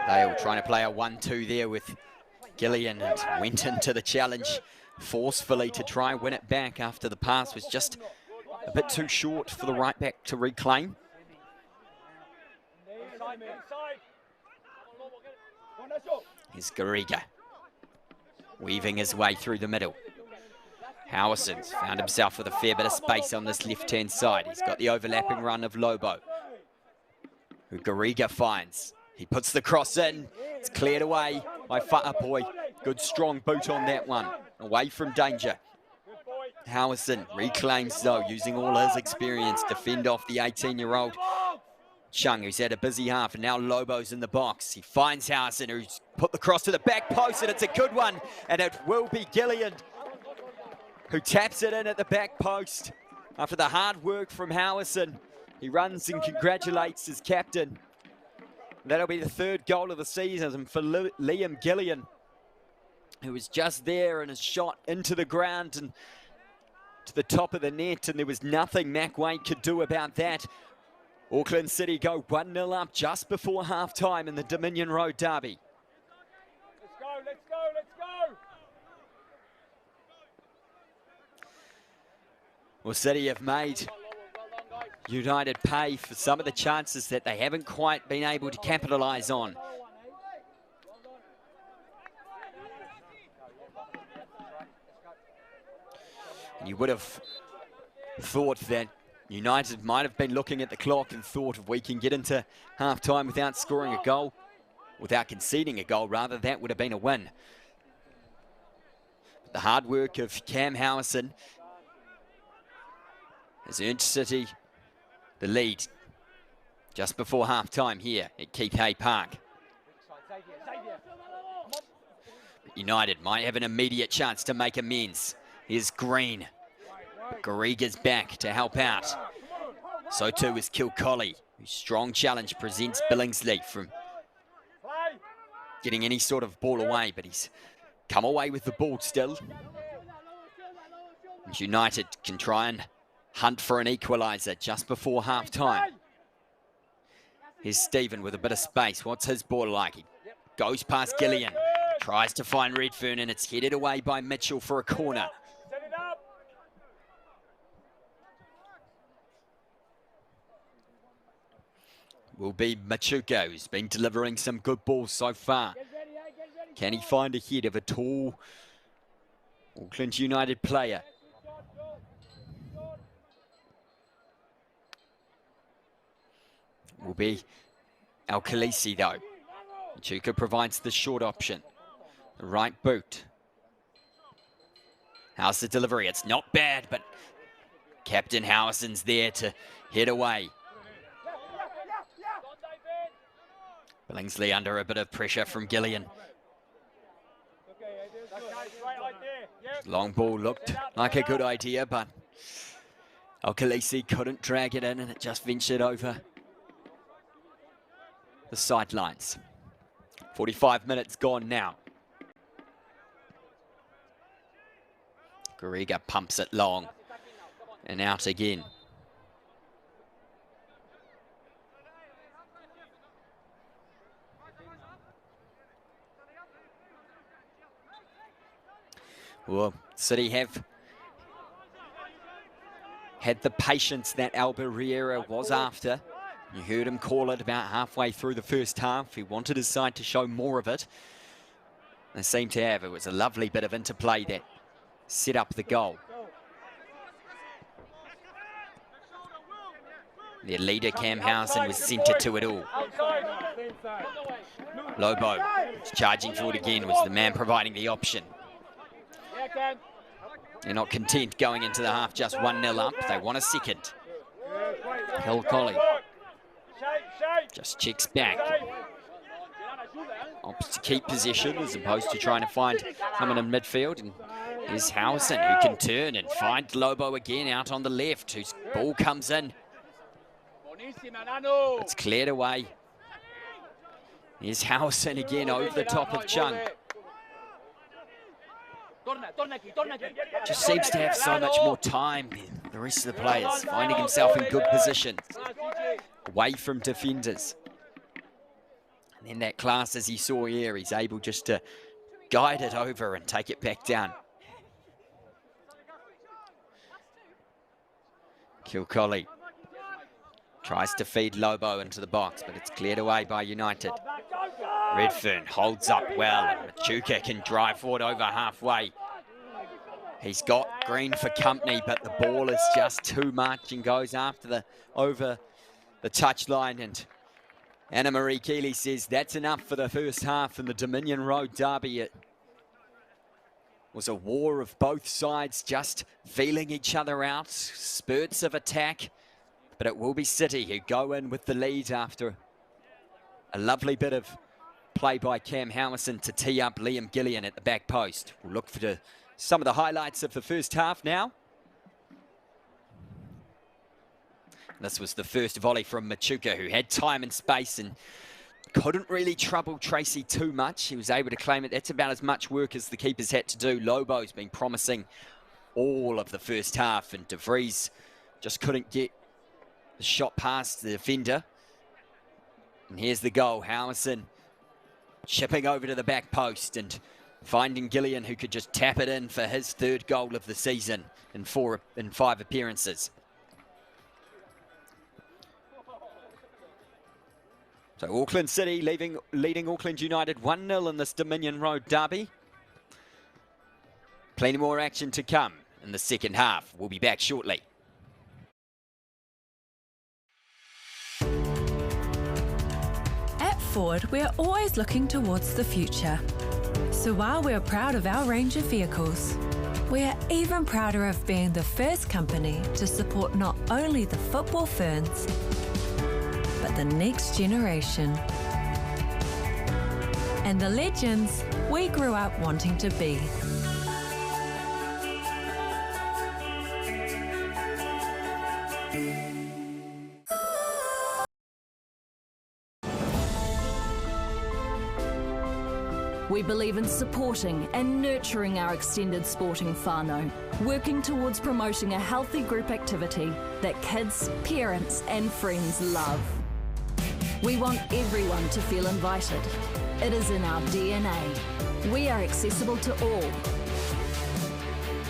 They all trying to play a 1-2 there with Gillian, and went into the challenge forcefully to try and win it back after the pass was just a bit too short for the right back to reclaim. Here's Garriga, weaving his way through the middle. Howison's found himself with a fair bit of space on this left-hand side. He's got the overlapping run of Lobo, who Garriga finds. He puts the cross in. It's cleared away by Whaapoe. Good strong boot on that one. Away from danger. Howison reclaims though, using all his experience to fend off the 18-year-old Chung, who's had a busy half, and now Lobo's in the box. He finds Howison, who's put the cross to the back post, and it's a good one, and it will be Gillian who taps it in at the back post. After the hard work from Howison, he runs and congratulates his captain. That'll be the third goal of the season for Liam Gillian, who was just there and has shot into the ground and to the top of the net, and there was nothing Mac Wade could do about that. Auckland City go 1-0 up just before half-time in the Dominion Road derby. Let's go, let's go, let's go! Well, City have made United pay for some of the chances that they haven't quite been able to capitalise on. And you would have thought that United might have been looking at the clock and thought, if we can get into half-time without scoring a goal, without conceding a goal rather, that would have been a win. But the hard work of Cam Howison has earned City the lead just before half-time here at Keith Hay Park. But United might have an immediate chance to make amends. Here's Green. Garriga's back to help out. So too is Kilcolly, whose strong challenge presents Billingsley from getting any sort of ball away, but he's come away with the ball still. And United can try and hunt for an equaliser just before half-time. Here's Stephen with a bit of space. What's his ball like? He goes past Gillian, tries to find Redfern, and it's headed away by Mitchell for a corner. Will be Machuka, who's been delivering some good balls so far. Can he find a head of a tall Auckland United player? Will be Al-Khalisi though. Machuka provides the short option. The right boot. How's the delivery? It's not bad, but Captain Howison's there to head away. Billingsley under a bit of pressure from Gillian. Long ball looked like a good idea, but Alkalisi couldn't drag it in and it just ventured over the sidelines. 45 minutes gone now. Garriga pumps it long and out again. Well, City have had the patience that Albarriera was after. You heard him call it about halfway through the first half. He wanted his side to show more of it. They seem to have. It was a lovely bit of interplay that set up the goal. Their leader, Cam Howson, was centred to it all. Lobo, charging forward again, was the man providing the option. They're not content going into the half just 1-0 up. They want a second. Kilcolly just checks back. Opts to keep possession as opposed to trying to find someone in midfield. And here's Howson, who can turn and find Lobo again out on the left, whose ball comes in. It's cleared away. Here's Howson again over the top of Chung. Just seems to have so much more time than the rest of the players, finding himself in good positions, away from defenders. And then that class, as he saw here, he's able just to guide it over and take it back down. Kilcolly tries to feed Lobo into the box, but it's cleared away by United. Redfern holds up well, and Machuka can drive forward over halfway. He's got Green for company, but the ball is just too much and goes after over the touchline. And Anna Marie Keeley says that's enough for the first half in the Dominion Road derby. It was a war of both sides just feeling each other out, spurts of attack, but it will be City who go in with the lead after a lovely bit of play by Cam Howison to tee up Liam Gillian at the back post. We'll look for some of the highlights of the first half now. This was the first volley from Machuka, who had time and space and couldn't really trouble Tracy too much. He was able to claim it. That's about as much work as the keepers had to do. Lobo's been promising all of the first half, and De Vries just couldn't get the shot past the defender. And here's the goal. Howison chipping over to the back post and finding Gillian, who could just tap it in for his third goal of the season in 5 appearances. So Auckland City leading Auckland United 1-0 in this Dominion Road derby. Plenty more action to come in the second half. We'll be back shortly. At Ford, we're always looking towards the future. So while we're proud of our range of vehicles, we're even prouder of being the first company to support not only the football ferns, but the next generation. And the legends we grew up wanting to be. We believe in supporting and nurturing our extended sporting whānau, working towards promoting a healthy group activity that kids, parents and friends love. We want everyone to feel invited. It is in our DNA. We are accessible to all.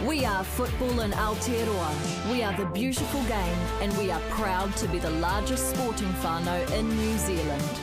We are football in Aotearoa. We are the beautiful game, and we are proud to be the largest sporting whānau in New Zealand.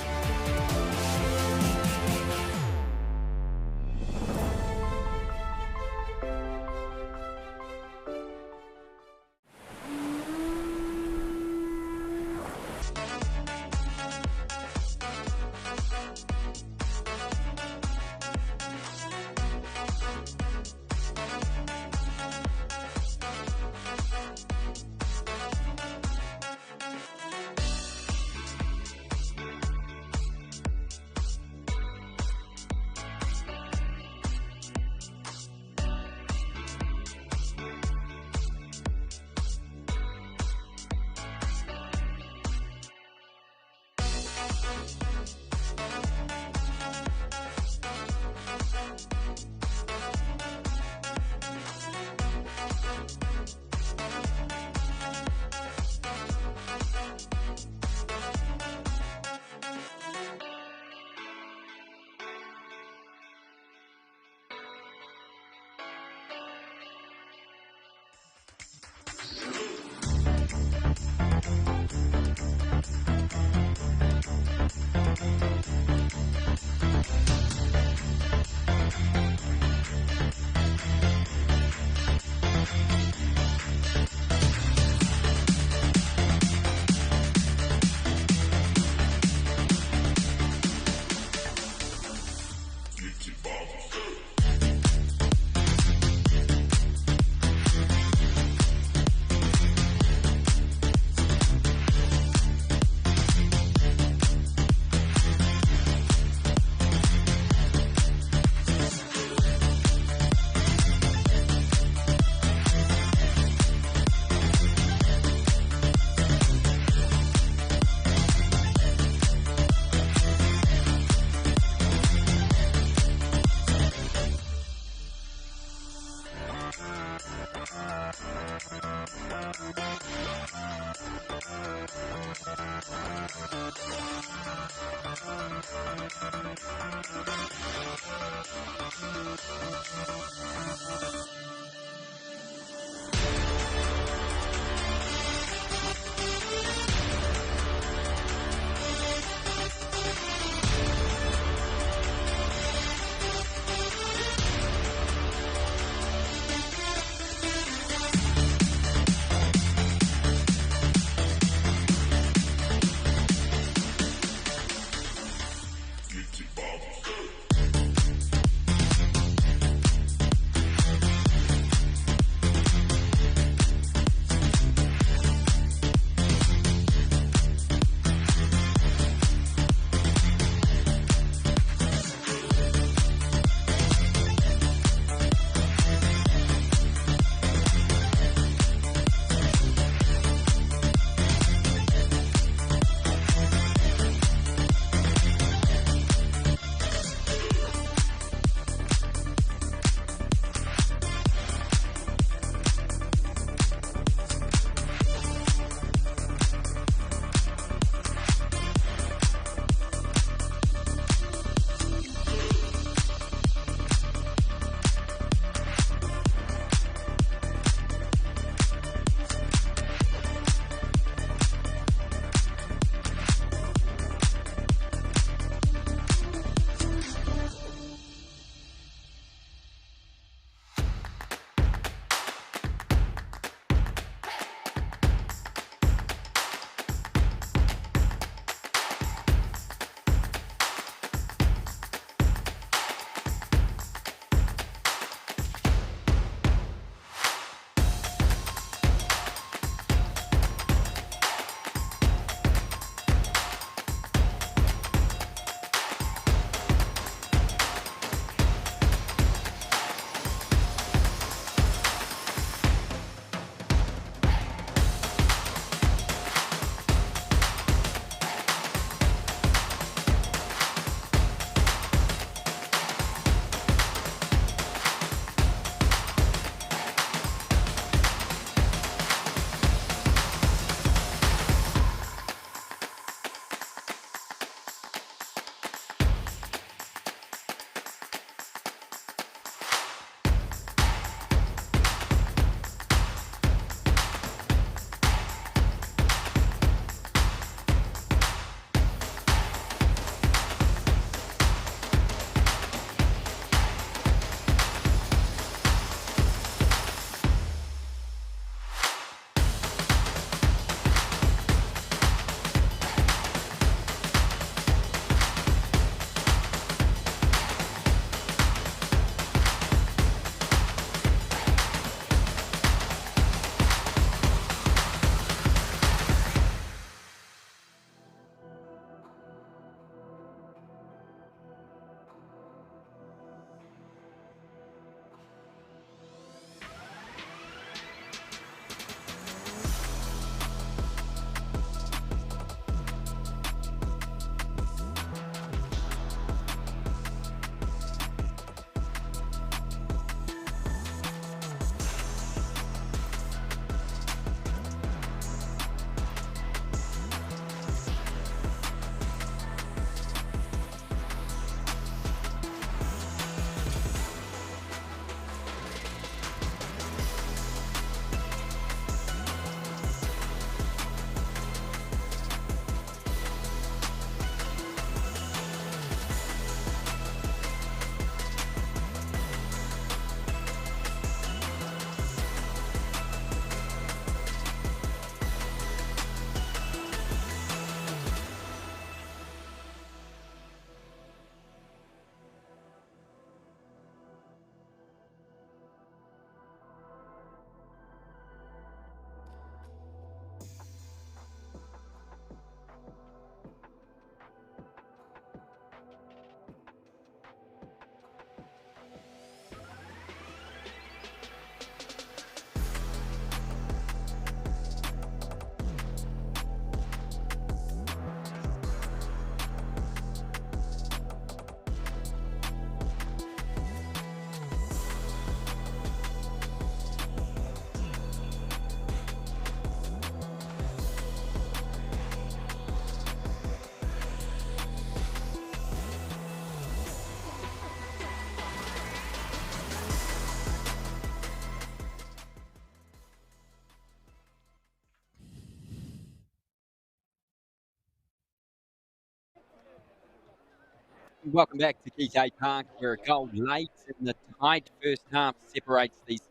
Welcome back to Kite Park, where a goal late in the tight first half separates these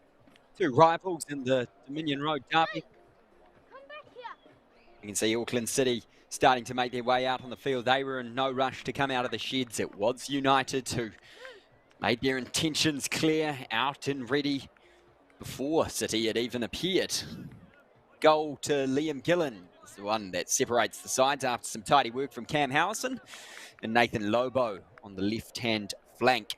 two rivals in the Dominion Road Derby. You can see Auckland City starting to make their way out on the field. They were in no rush to come out of the sheds. It was United who made their intentions clear, out and ready before City had even appeared. Goal to Liam Gillen is the one that separates the sides after some tidy work from Cam Howson and Nathan Lobo on the left-hand flank.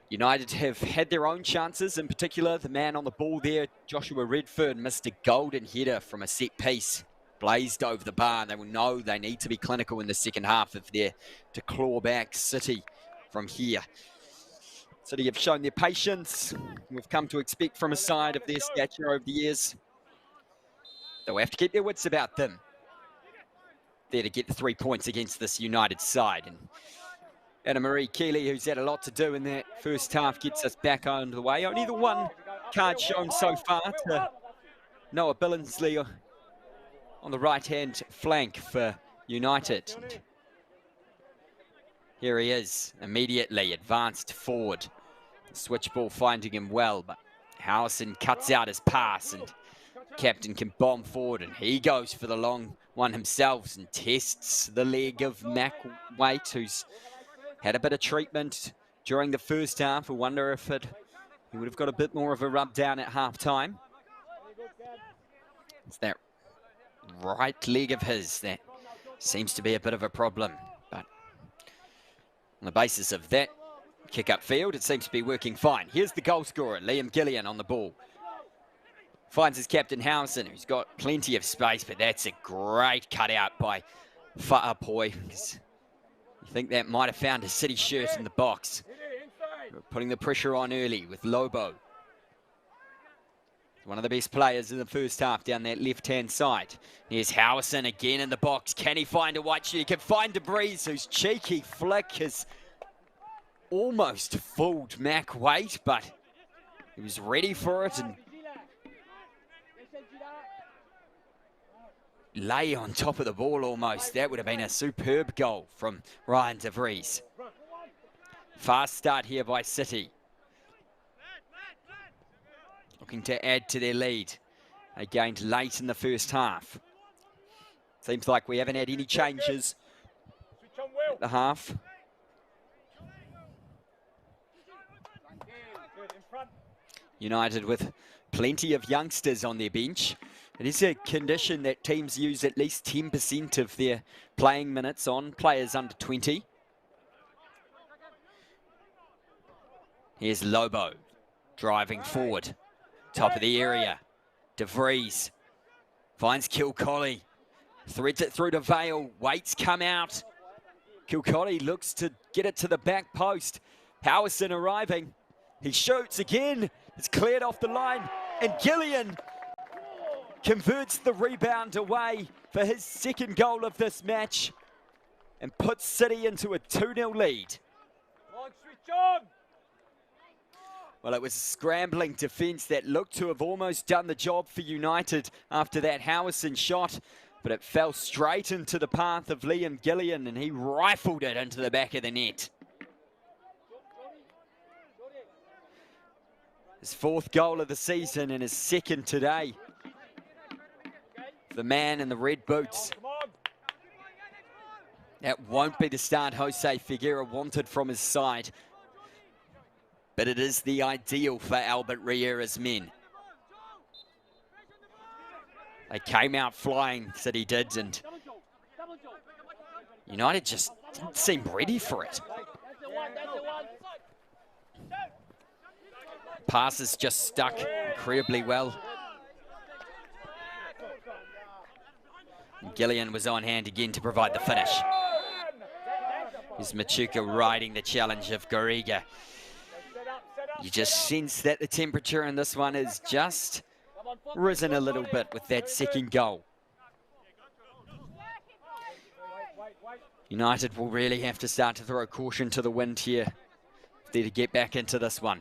United have had their own chances, in particular the man on the ball there, Joshua Redfern, missed a golden header from a set piece, blazed over the bar, and they will know they need to be clinical in the second half if they're to claw back City from here. City have shown their patience. We've come to expect from a side of their stature over the years. They'll have to keep their wits about them there to get the 3 points against this United side. And Anna Marie Keeley, who's had a lot to do in that first half, gets us back on the way. Only the one card shown so far to Noah Billingsley on the right-hand flank for United. Here he is, immediately advanced forward. The switch ball finding him well, but Howson cuts out his pass and captain can bomb forward, and he goes for the long one himself and tests the leg of Mac Waite, who's had a bit of treatment during the first half. I wonder if he would have got a bit more of a rub down at half time. It's that right leg of his that seems to be a bit of a problem, but on the basis of that kick upfield, it seems to be working fine. Here's the goal scorer, Liam Gillian, on the ball. Finds his captain Howson, who's got plenty of space, but that's a great cutout by Fa'apoi. You think that might have found a City shirt in the box. Putting the pressure on early with Lobo. One of the best players in the first half down that left-hand side. Here's Howson again in the box. Can he find a white shirt? He can find DeBreeze, whose cheeky flick has almost fooled Mac Waite, but he was ready for it and lay on top of the ball almost. That would have been a superb goal from Ryan DeVries. Fast start here by City. Looking to add to their lead. They gained late in the first half. Seems like we haven't had any changes at the half. United with plenty of youngsters on their bench. It is a condition that teams use at least 10% of their playing minutes on players under 20. Here's Lobo driving forward. Top of the area. DeVries finds Kilcolly. Threads it through to Vale. Waits come out. Kilcolly looks to get it to the back post. Howson arriving. He shoots again. It's cleared off the line. And Gillian converts the rebound away for his second goal of this match and puts City into a 2-0 lead. Well, it was a scrambling defence that looked to have almost done the job for United after that Howson shot, but it fell straight into the path of Liam Gillian and he rifled it into the back of the net. His fourth goal of the season and his second today. The man in the red boots. That won't be the start Jose Figueira wanted from his side, but it is the ideal for Albert Riera's men. They came out flying, City did, and United just didn't seem ready for it. Passes just stuck incredibly well. Gillian was on hand again to provide the finish. Here's Machuca riding the challenge of Garriga. You just sense that the temperature in this one has just risen a little bit with that second goal. United will really have to start to throw caution to the wind here if they're to get back into this one.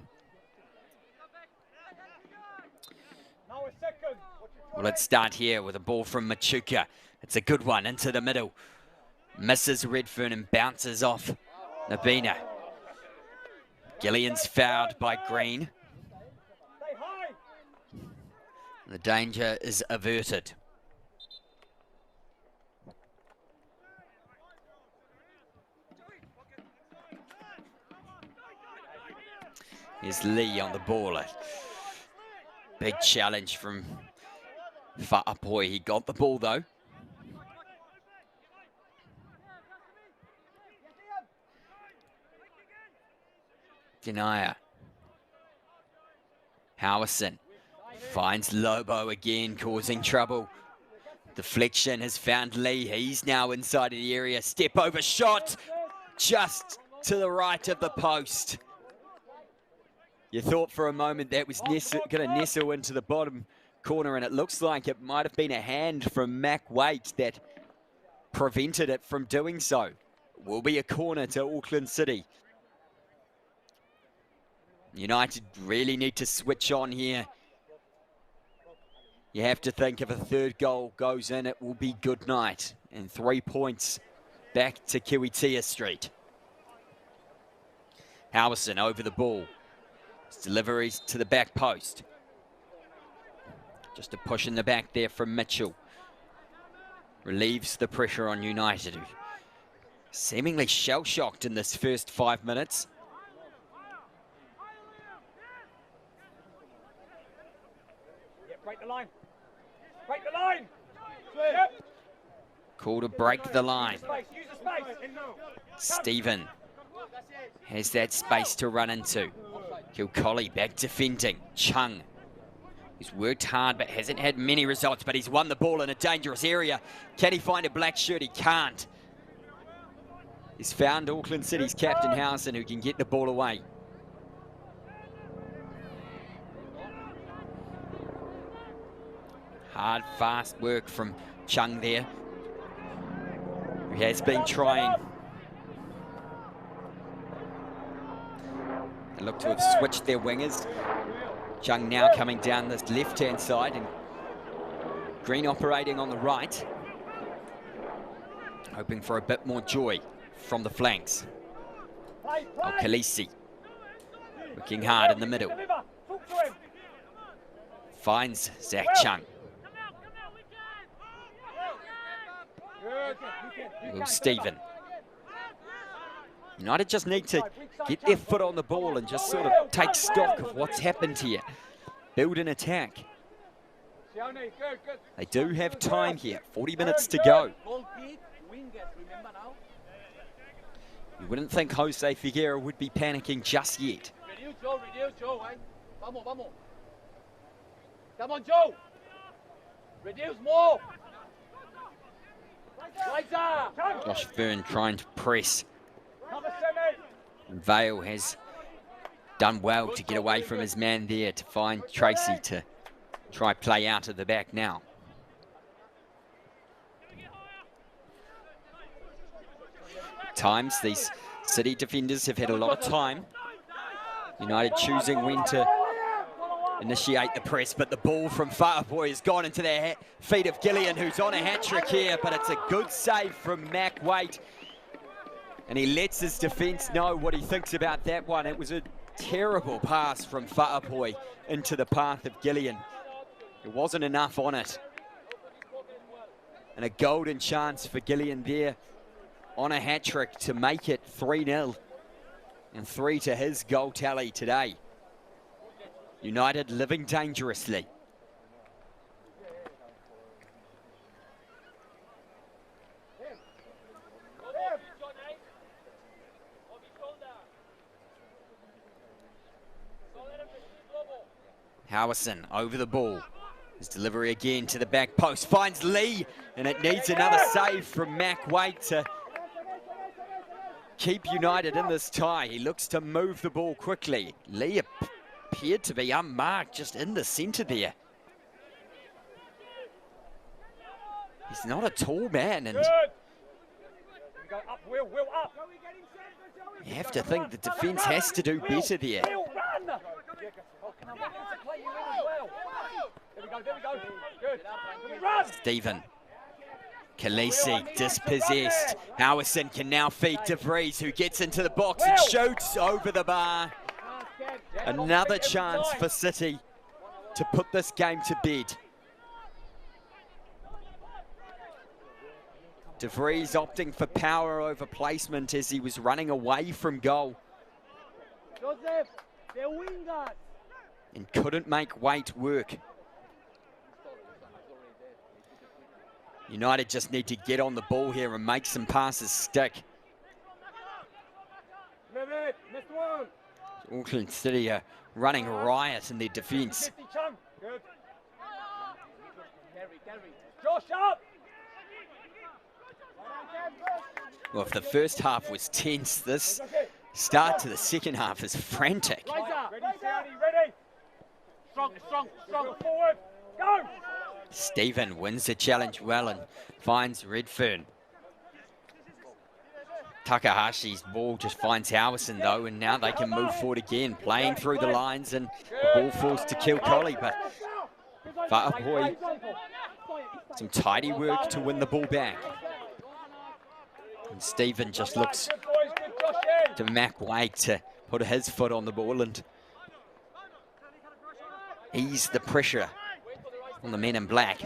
Well, let's start here with a ball from Machuca. It's a good one into the middle. Misses Redfern and bounces off Nabina. Gillian's fouled by Green. The danger is averted. Here's Lee on the ball. A big challenge from Fa'apoi. He got the ball though. Denier. Howison finds Lobo again, causing trouble. Deflection has found Lee. He's now inside of the area. Step over shot just to the right of the post. You thought for a moment that was going to nestle into the bottom corner, and it looks like it might have been a hand from Mac Waite that prevented it from doing so. Will be a corner to Auckland City. United really need to switch on here. You have to think if a third goal goes in, it will be good night. And 3 points back to Kiwitea Street. Howison over the ball. His deliveries to the back post. Just a push in the back there from Mitchell. Relieves the pressure on United, who seemingly shell-shocked in this first 5 minutes. Break the line. Break the line. Yep. Call to break the line. Use the space. Stephen has that space to run into. Kilcolly back defending. Chung, he's worked hard but hasn't had many results, but he's won the ball in a dangerous area. Can he find a black shirt? He can't. He's found Auckland City's captain Howison, who can get the ball away. Hard, fast work from Chung there, who has been trying. They look to have switched their wingers. Chung now coming down this left-hand side, and Green operating on the right. Hoping for a bit more joy from the flanks. Kalisi working hard in the middle. Finds Zach Chung. Will Stephen. United just need to get their foot on the ball and just sort of take stock of what's happened here. Build an attack. They do have time here, 40 minutes to go. You wouldn't think Jose Figueira would be panicking just yet. Reduce, Joe, eh? Vamos. Come on, Joe. Reduce more. Josh Fern trying to press. And Vale has done well to get away from his man there to find Tracy to try play out of the back now. Times these City defenders have had a lot of time. United choosing when to initiate the press, but the ball from Fa'apoi has gone into the feet of Gillian, who's on a hat-trick here, but it's a good save from Mac Waite. And he lets his defence know what he thinks about that one. It was a terrible pass from Fa'apoi into the path of Gillian. There wasn't enough on it. And a golden chance for Gillian there on a hat-trick to make it 3-0. And 3 to his goal tally today. United living dangerously. Howison over the ball. His delivery again to the back post. Finds Lee, and it needs another save from Mac Waite to keep United in this tie. He looks to move the ball quickly. Lee appeared to be unmarked just in the centre there. He's not a tall man, and you have to think the defence has to do better there. Stephen Khaleesi dispossessed. Howison can now feed De Vries, who gets into the box and shoots over the bar. Another chance for City to put this game to bed. De Vries opting for power over placement as he was running away from goal. Joseph, the wingers. And couldn't make weight work. United just need to get on the ball here and make some passes stick. Auckland City are running riot in their defence. Good. Josh up! Well, if the first half was tense, this start to the second half is frantic. Ready, Sandy, ready! Strong, strong, strong. Forward, go! Stephen wins the challenge well and finds Redfern. Takahashi's ball just finds Howison though, and now they can move forward again, playing through the lines, and the ball falls to Kilcolly, but Wha'apoi, some tidy work to win the ball back. And Stephen just looks to Mac Wake to put his foot on the ball and ease the pressure on the men in black.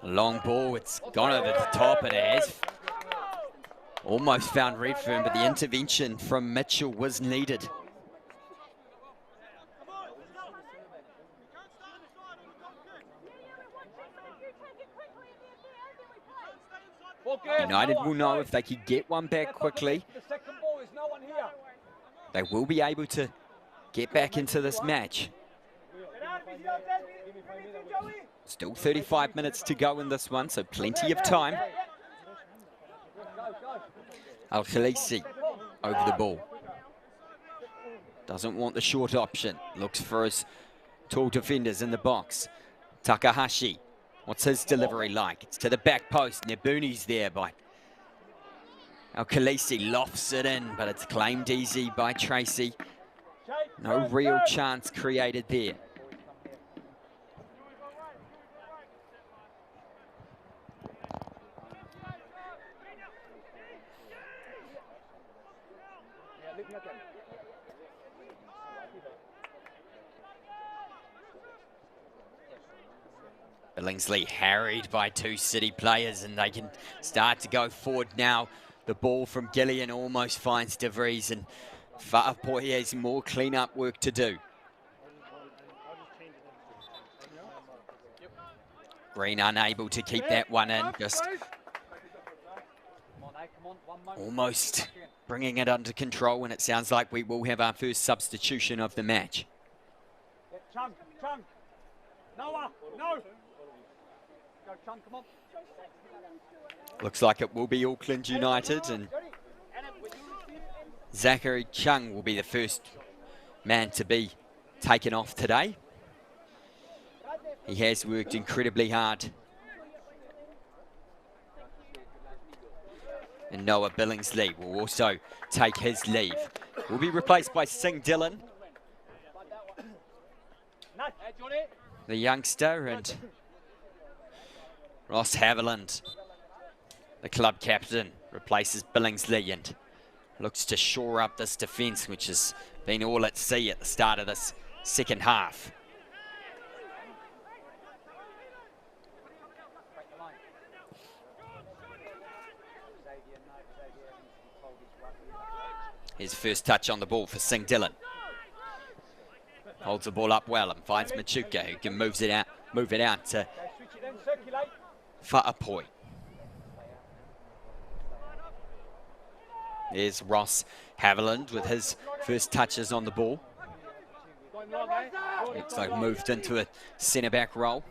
A long ball, it's gone over the top, and it has almost found Redfern, but the intervention from Mitchell was needed. United will know if they could get one back quickly, they will be able to get back into this match. Still 35 minutes to go in this one, so plenty of time. Al-Khaleesi over the ball. Doesn't want the short option. Looks for his tall defenders in the box. Takahashi. What's his delivery like? It's to the back post. Nebuni's there by Al-Khaleesi. Lofts it in, but it's claimed easy by Tracy. No real chance created there. Billingsley harried by two City players, and they can start to go forward now. The ball from Gillian almost finds De Vries, and Wha'apoi has more clean-up work to do. Green unable to keep that one in, just almost bringing it under control, and it sounds like we will have our first substitution of the match. Chung, Noah, no! Go, Chung, come on. Looks like it will be Auckland United, and Zachary Chung will be the first man to be taken off today. He has worked incredibly hard. And Noah Billingsley will also take his leave. Will be replaced by Singh Dillon, the youngster, and Ross Haviland, the club captain, replaces Billingsley and looks to shore up this defence, which has been all at sea at the start of this second half. His first touch on the ball for Singh Dillon. Holds the ball up well and finds Machuka, who can move it out to Wha'apoi. There's Ross Haviland with his first touches on the ball. Looks like moved into a centre-back role.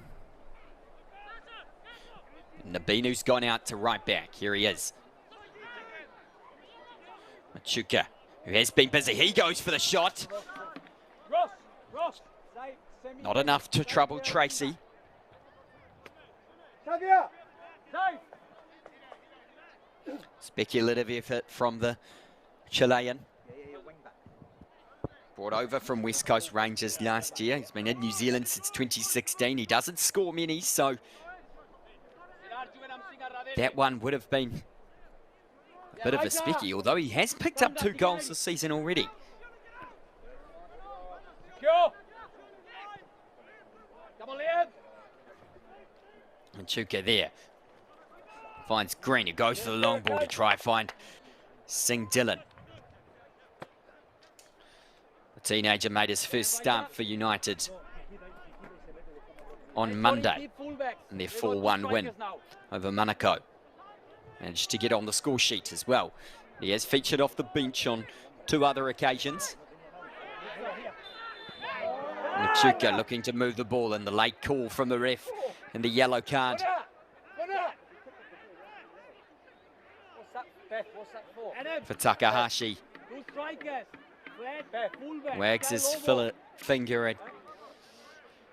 Nabinu's gone out to right back. Here he is. Machuka, who has been busy. He goes for the shot. Ross. Not enough to trouble Tracy. Speculative effort from the Chilean. brought over from West Coast Rangers last year. He's been in New Zealand since 2016. He doesn't score many, so that one would have been a bit of a specky, although he has picked up 2 goals this season already. And Chuka there finds Green, who goes for the long ball to try and find Singh Dillon. The teenager made his first start for United on Monday in their 4-1 win over Manukau. Managed to get on the score sheet as well. He has featured off the bench on 2 other occasions. Machuka looking to move the ball, and the late call from the ref and the yellow card. For Takahashi. Wags his finger at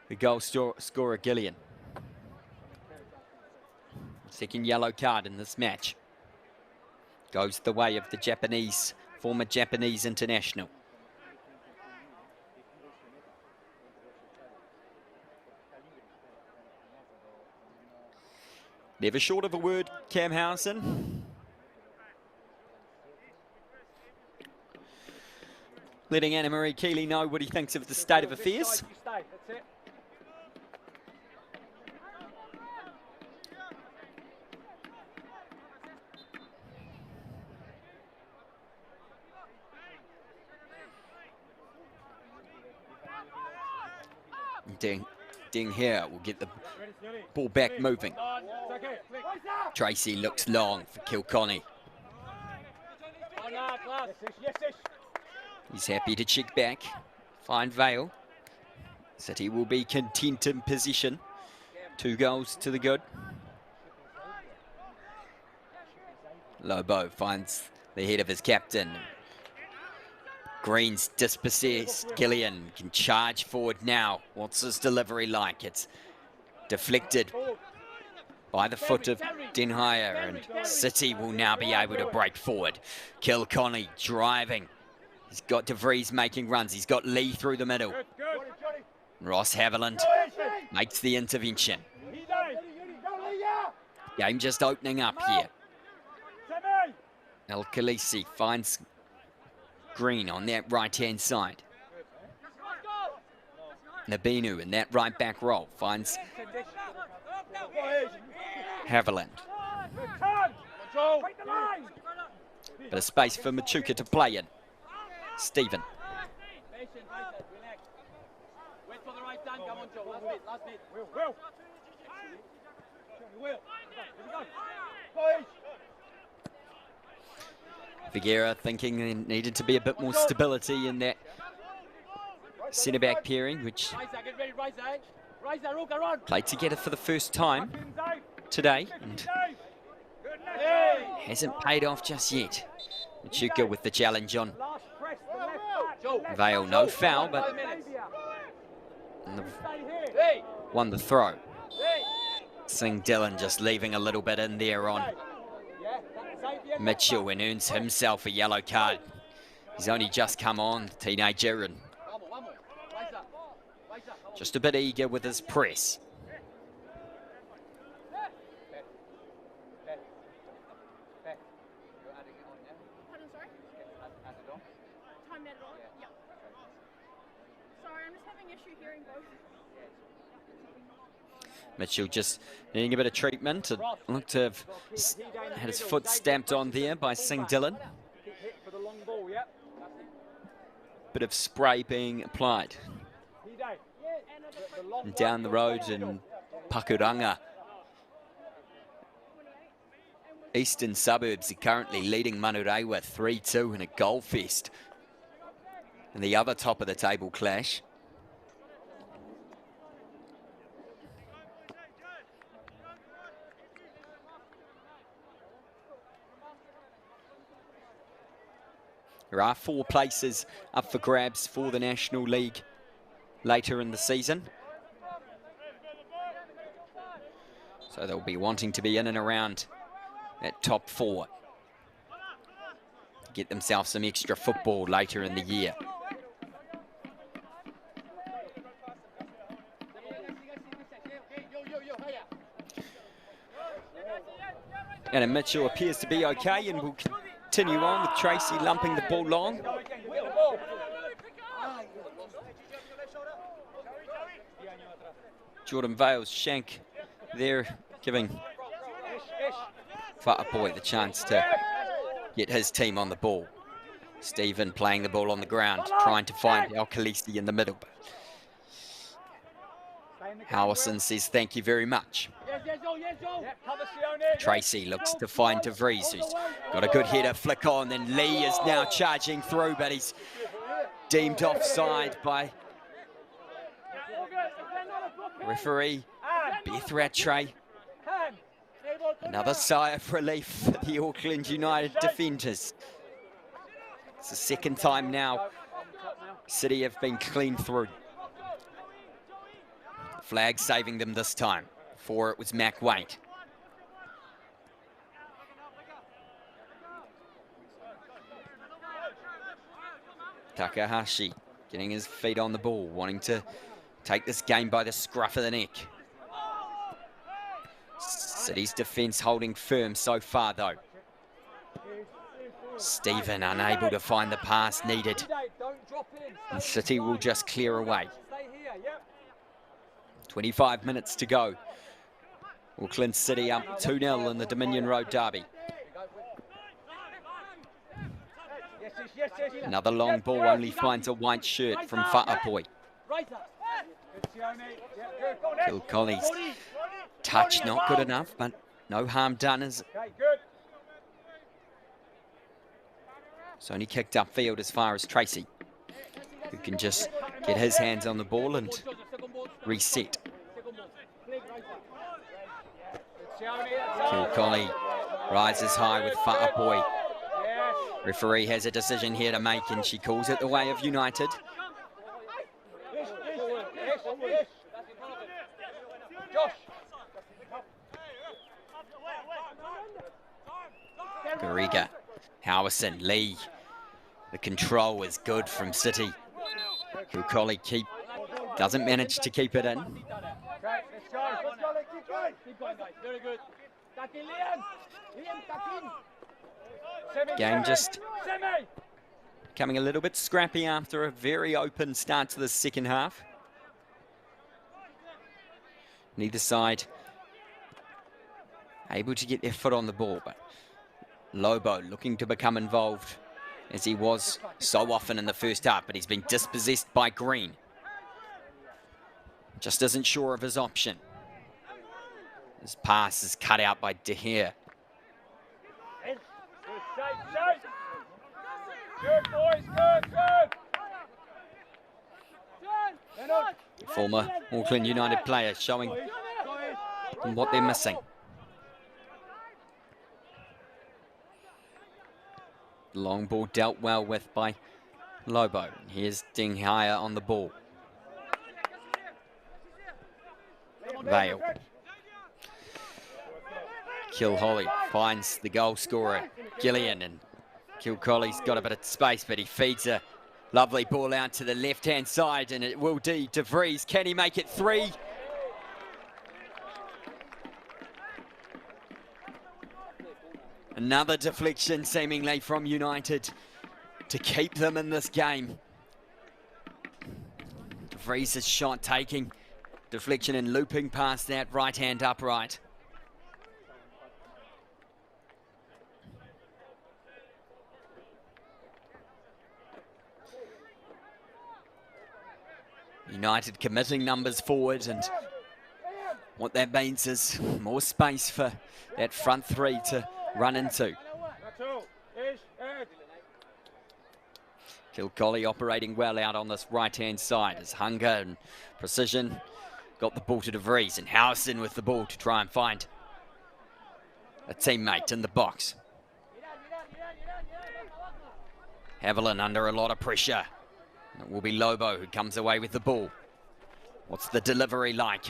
the goal scorer Gillian. Second yellow card in this match. Goes the way of the former Japanese international. Never short of a word, Cam Howson. Letting Anna-Marie Keeley know what he thinks of the state of affairs. Ding here will get the ball back moving. Tracy looks long for Kilconney. He's happy to check back, find Vale. City will be content in position. 2 goals to the good. Lobo finds the head of his captain. Green's dispossessed. Gillian can charge forward now. What's his delivery like? It's deflected by the foot of Denhire, and City will now be able to break forward. Kilconney driving. He's got De Vries making runs. He's got Lee through the middle. Ross Haviland makes the intervention. Game just opening up here. El Khaleesi finds Green on that right-hand side. Nabinu in that right-back role finds Haviland. Bit of space for Machuka to play in. Stephen. Figueira thinking there needed to be a bit more stability in that centre-back pairing, which played together for the first time today and hasn't paid off just yet. Machuka with the challenge on Vale, no foul, but won the throw. Singh Dillon just leaving a little bit in there on Mitchell and earns himself a yellow card. He's only just come on, teenager, and just a bit eager with his press. Mitchell just needing a bit of treatment. It looked to have had his foot stamped on there by Singh Dillon. Bit of spray being applied. And down the road in Pakuranga, Eastern Suburbs are currently leading Manurewa 3-2 in a goal fest. And the other top of the table clash. There are 4 places up for grabs for the National League later in the season. So they'll be wanting to be in and around that top 4. Get themselves some extra football later in the year. And Mitchell appears to be okay and will continue on with Tracy lumping the ball long. Jordan Vale's shank there, giving Whaapoi the chance to get his team on the ball. Stephen playing the ball on the ground, trying to find Al Khaleesi in the middle. Howison says thank you very much. Tracy looks to find De Vries, who's got a good header, flick on, then Lee is now charging through, but he's deemed offside by referee Beth Rattray. Another sigh of relief for the Auckland United defenders. It's the second time now City have been clean through. Flag saving them this time. Before it was Mac Waite. Takahashi getting his feet on the ball, wanting to take this game by the scruff of the neck. City's defence holding firm so far though. Stephen unable to find the pass needed. And City will just clear away. 25 minutes to go. Auckland City up 2-0 in the Dominion Road derby. Another long ball only finds a white shirt from Whaapoi. Kilcolley's touch not good enough, but no harm done as it's only kicked upfield as far as Tracy, who can just get his hands on the ball and reset. Kilcolley rises high with Whaapoi. Referee has a decision here to make and she calls it the way of United. Gariga, Howison, Lee. The control is good from City. Kilcolley doesn't manage to keep it in. Game just becoming a little bit scrappy after a very open start to the second half. Neither side able to get their foot on the ball, but Lobo looking to become involved as he was so often in the first half, but he's been dispossessed by Green. Just isn't sure of his option. His pass is cut out by De Gea. Former Auckland United player showing them what they're missing. Long ball dealt well with by Lobo. Here's Ding Haya on the ball. Vale. Kilholly finds the goal scorer, Gillian, and Kilcolley's got a bit of space, but he feeds a lovely ball out to the left-hand side, and it will be De Vries. Can he make it 3? Another deflection seemingly from United to keep them in this game. De Vries' shot taking deflection and looping past that right-hand upright. United committing numbers forward, and what that means is more space for that front three to run into. Kilcolley operating well out on this right-hand side as hunger and precision got the ball to De Vries, and Howison with the ball to try and find a teammate in the box. Haviland under a lot of pressure. It will be Lobo who comes away with the ball. What's the delivery like?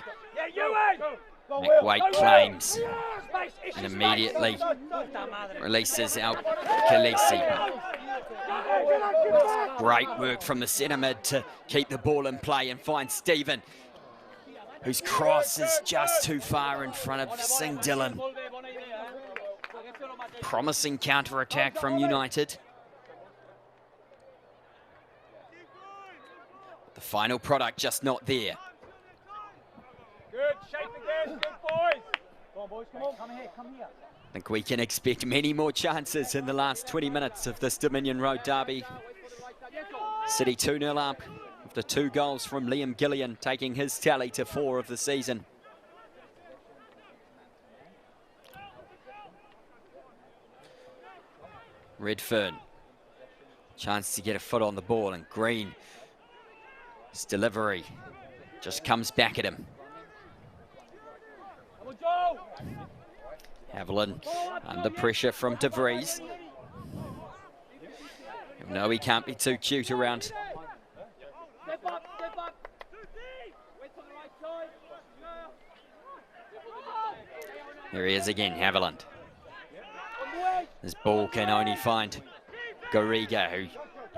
Mac Waite claims and immediately releases Al Khaleesi. Great work from the centre mid to keep the ball in play and find Stephen, whose cross is just too far in front of Singh Dillon. Promising counter-attack from United. The final product just not there. Good, shape again, good boys. Come on, boys, come on. Come here, come here. I think we can expect many more chances in the last 20 minutes of this Dominion Road derby. City 2-0 up after 2 goals from Liam Gillian, taking his tally to 4 of the season. Redfern, chance to get a foot on the ball, and Green, his delivery just comes back at him. Haviland under pressure from De Vries. No, he can't be too cute around. Step up, step up. Wait for the right side. Here he is again, Haviland. This ball can only find Garriga, who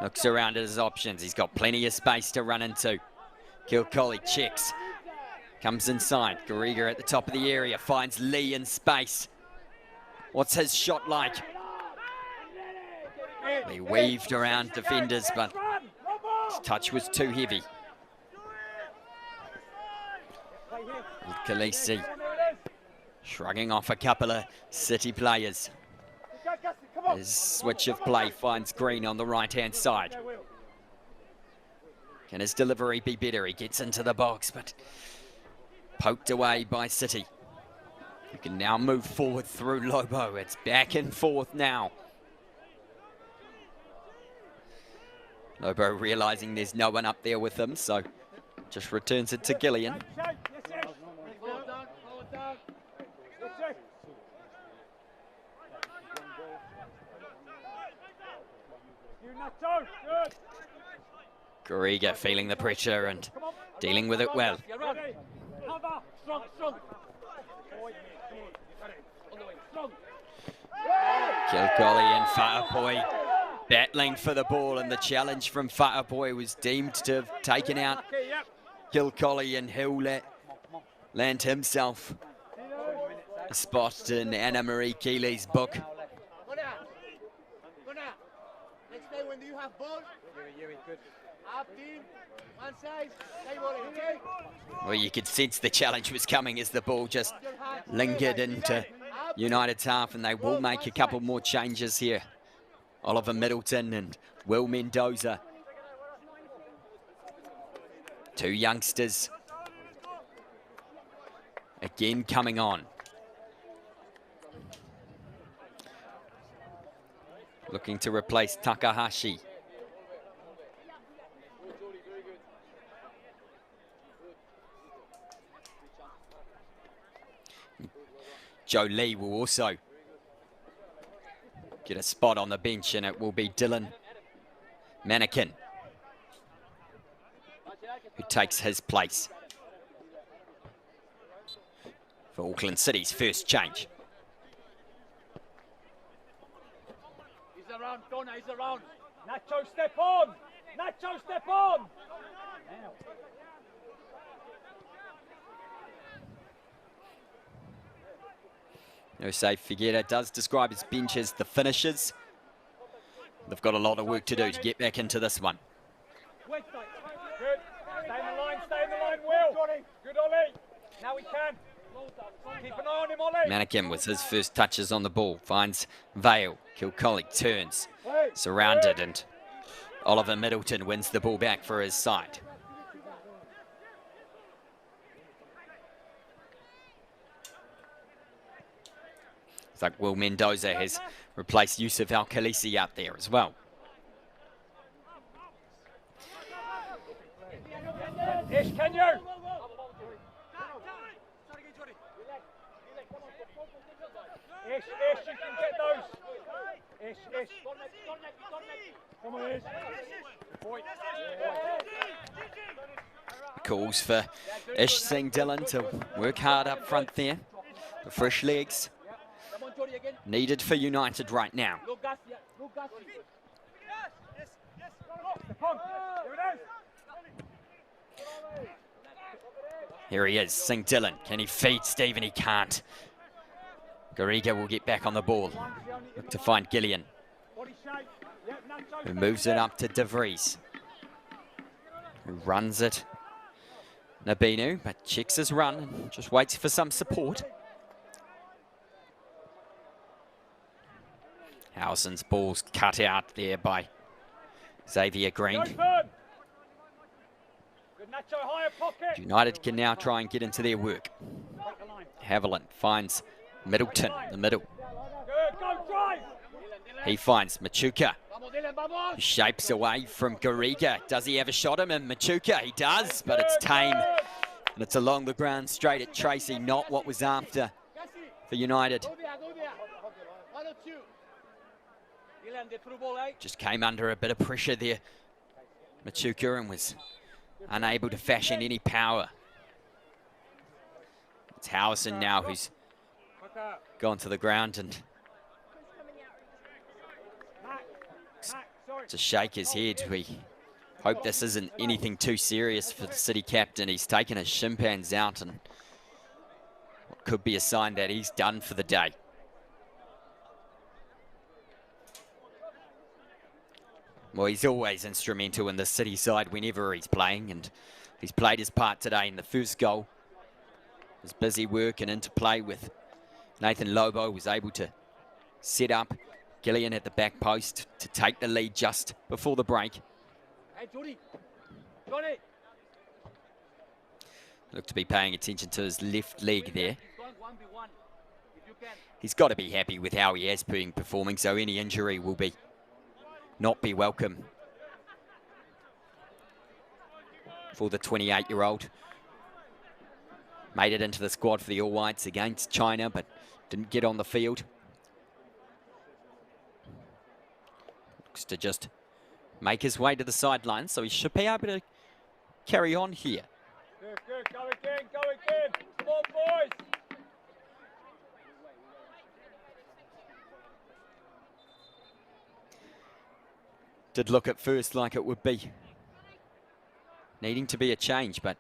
looks around at his options. He's got plenty of space to run into. Kilcolly checks, comes inside. Garriga at the top of the area, finds Lee in space. What's his shot like? He weaved around defenders, but his touch was too heavy. Khaleesi shrugging off a couple of City players. His switch of play finds Green on the right-hand side. Can his delivery be better? He gets into the box, but poked away by City. You can now move forward through Lobo. It's back and forth now. Lobo realising there's no one up there with him, so just returns it to Gillian. Garriga feeling the pressure and dealing with it well. Kilcolly and Fa'apoi battling for the ball, and the challenge from Fa'apoi was deemed to have taken out Kilcolly, and he'll land himself a spot in Anna Marie Keeley's book. Next day, when do you have ball? Up team, one side, stay bowling, okay? Well, you could sense the challenge was coming as the ball just lingered into United's half, and they will make a couple more changes here. Oliver Middleton and Will Mendoza. 2 youngsters again coming on. Looking to replace Takahashi. Joe Lee will also get a spot on the bench, and it will be Dylan Mannequin who takes his place for Auckland City's first change. He's around, Donna, he's around. Nacho, step on! Nacho, step on! Now. Jose Figueira does describe his bench as the finishers. They've got a lot of work to do to get back into this one. Good. Stay in the line, Will. Good, Ollie. Now we can. Keep an eye on him, Ollie. Mannequin with his first touches on the ball finds Vale. Kilcolly turns, surrounded, and Oliver Middleton wins the ball back for his side. It's like Will Mendoza has replaced Yusuf Al-Khaleesi out there as well. Ish, can you? Ish, you can get those. Ish. Come on, Ish. Calls for Ish Singh Dillon to work hard up front there. The fresh legs needed for United right now. Here he is, Singh Dillon. Can he feed Stephen? He can't. Garriga will get back on the ball. Look to find Gillian, who moves it up to De Vries, who runs it. Nabinu, but checks his run and just waits for some support. Howson's ball's cut out there by Xavier Green. United can now try and get into their work. Haviland finds Middleton in the middle. He finds Machuca, who shapes away from Garriga. Does he have a shot him? And Machuca, he does, but it's tame. And it's along the ground straight at Tracy, not what was after for United. Just came under a bit of pressure there, Machuca, and was unable to fashion any power. It's Howson now who's gone to the ground and to shake his head. We hope this isn't anything too serious for the City captain. He's taken his shin pads out and what could be a sign that he's done for the day. Well, he's always instrumental in the City side whenever he's playing, and he's played his part today in the first goal. His busy work and interplay with Nathan Lobo was able to set up Gillian at the back post to take the lead just before the break. Hey, Johnny. Johnny. Looked to be paying attention to his left leg there. He's got to be happy with how he has been performing, so any injury will not be welcome for the 28-year-old. Made it into the squad for the All Whites against China, but didn't get on the field. Looks to just make his way to the sideline, so he should be able to carry on here. Good, good. Go again, go again. Come on, boys. Did look at first like it would be needing to be a change, but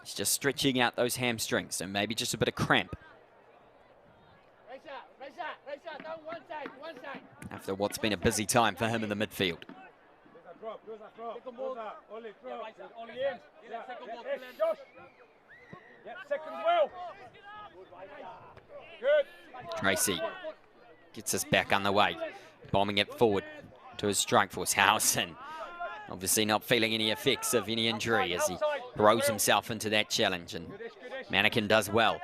he's just stretching out those hamstrings and maybe just a bit of cramp after what's been a busy time for him in the midfield. Tracy gets us back underway, bombing it forward to his strike force. Howson obviously not feeling any effects of any injury as he throws himself into that challenge, and Mannequin does well.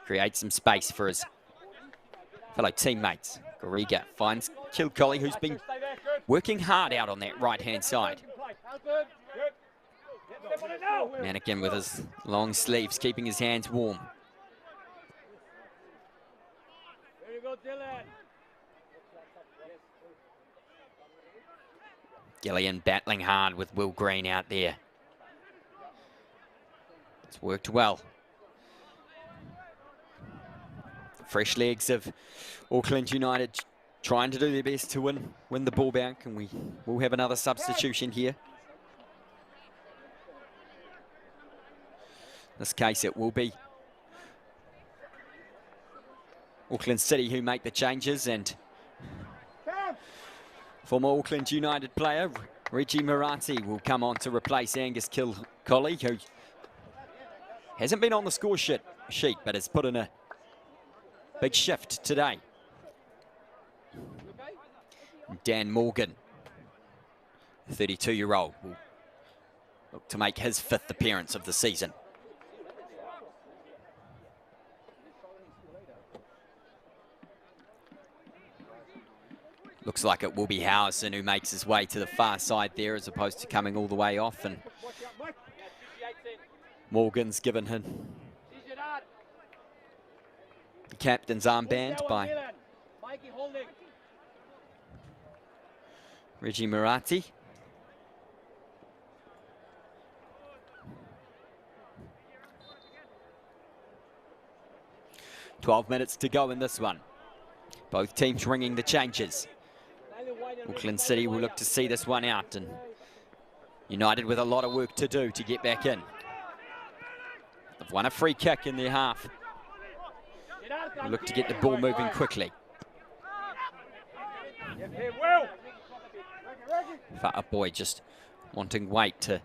Creates some space for his fellow teammates. Garriga finds Kilcolly, who's been working hard out on that right-hand side. Mannequin with his long sleeves, keeping his hands warm. Gillian battling hard with Will Green out there. It's worked well. Fresh legs of Auckland United trying to do their best to win the ball back, and we will have another substitution here. In this case, it will be Auckland City who make the changes, and former Auckland United player Reggie Marathi will come on to replace Angus Kilcolly, who hasn't been on the score sheet but has put in a big shift today. Dan Morgan, 32-year-old, will look to make his 5th appearance of the season. Looks like it will be Howson who makes his way to the far side there as opposed to coming all the way off, and Morgan's given him the captain's armband by Reggie Marathi. "12 minutes to go in this one. Both teams ringing the changes. Auckland City will look to see this one out, and United with a lot of work to do to get back in. They've won a free kick in their half. They look to get the ball moving quickly. Wha'apoi just wanting weight to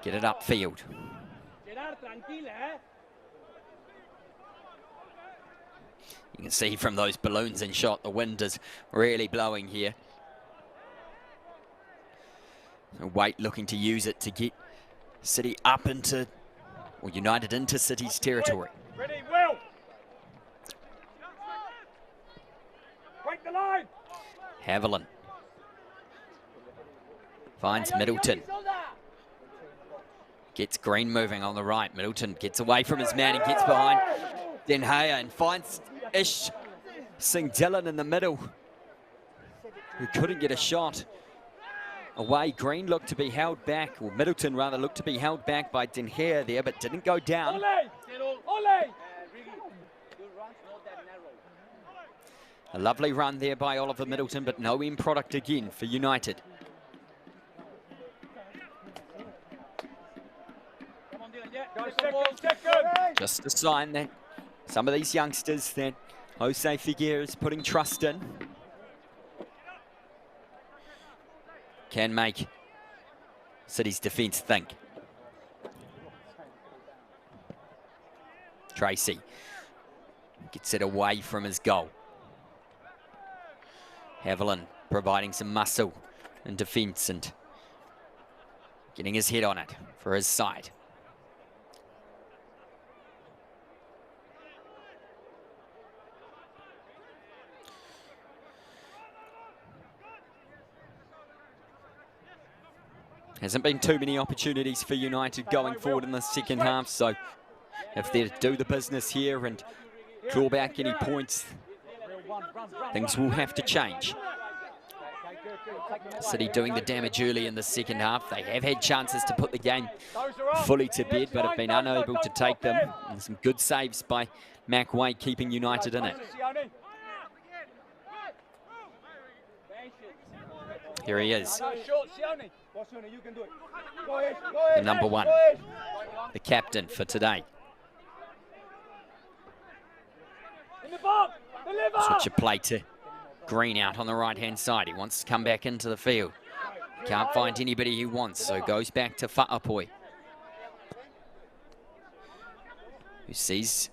get it upfield. You can see from those balloons in shot, the wind is really blowing here. Waite looking to use it to get City up into, or United into City's territory. Ready, Will. Break the line. Haviland finds Middleton. Gets Green moving on the right. Middleton gets away from his man and gets behind Den Hea and finds Ish Singh Dillon in the middle, who couldn't get a shot away. Green looked to be held back, or Middleton rather looked to be held back by Den Hea there, but didn't go down. A lovely run there by Oliver Middleton, but no end product again for United. Just a sign that some of these youngsters that Jose Figueira is putting trust in can make City's defence think. Tracy gets it away from his goal. Haviland providing some muscle in defence and getting his head on it for his side. Hasn't been too many opportunities for United going forward in the second half, so if they're to do the business here and draw back any points, things will have to change. City doing the damage early in the second half. They have had chances to put the game fully to bed, but have been unable to take them. And some good saves by Mac Wade keeping United in it. Here he is. The number one, the captain for today. Switch of play to Green out on the right-hand side. He wants to come back into the field. Can't find anybody he wants, so goes back to Wha'apoi, who sees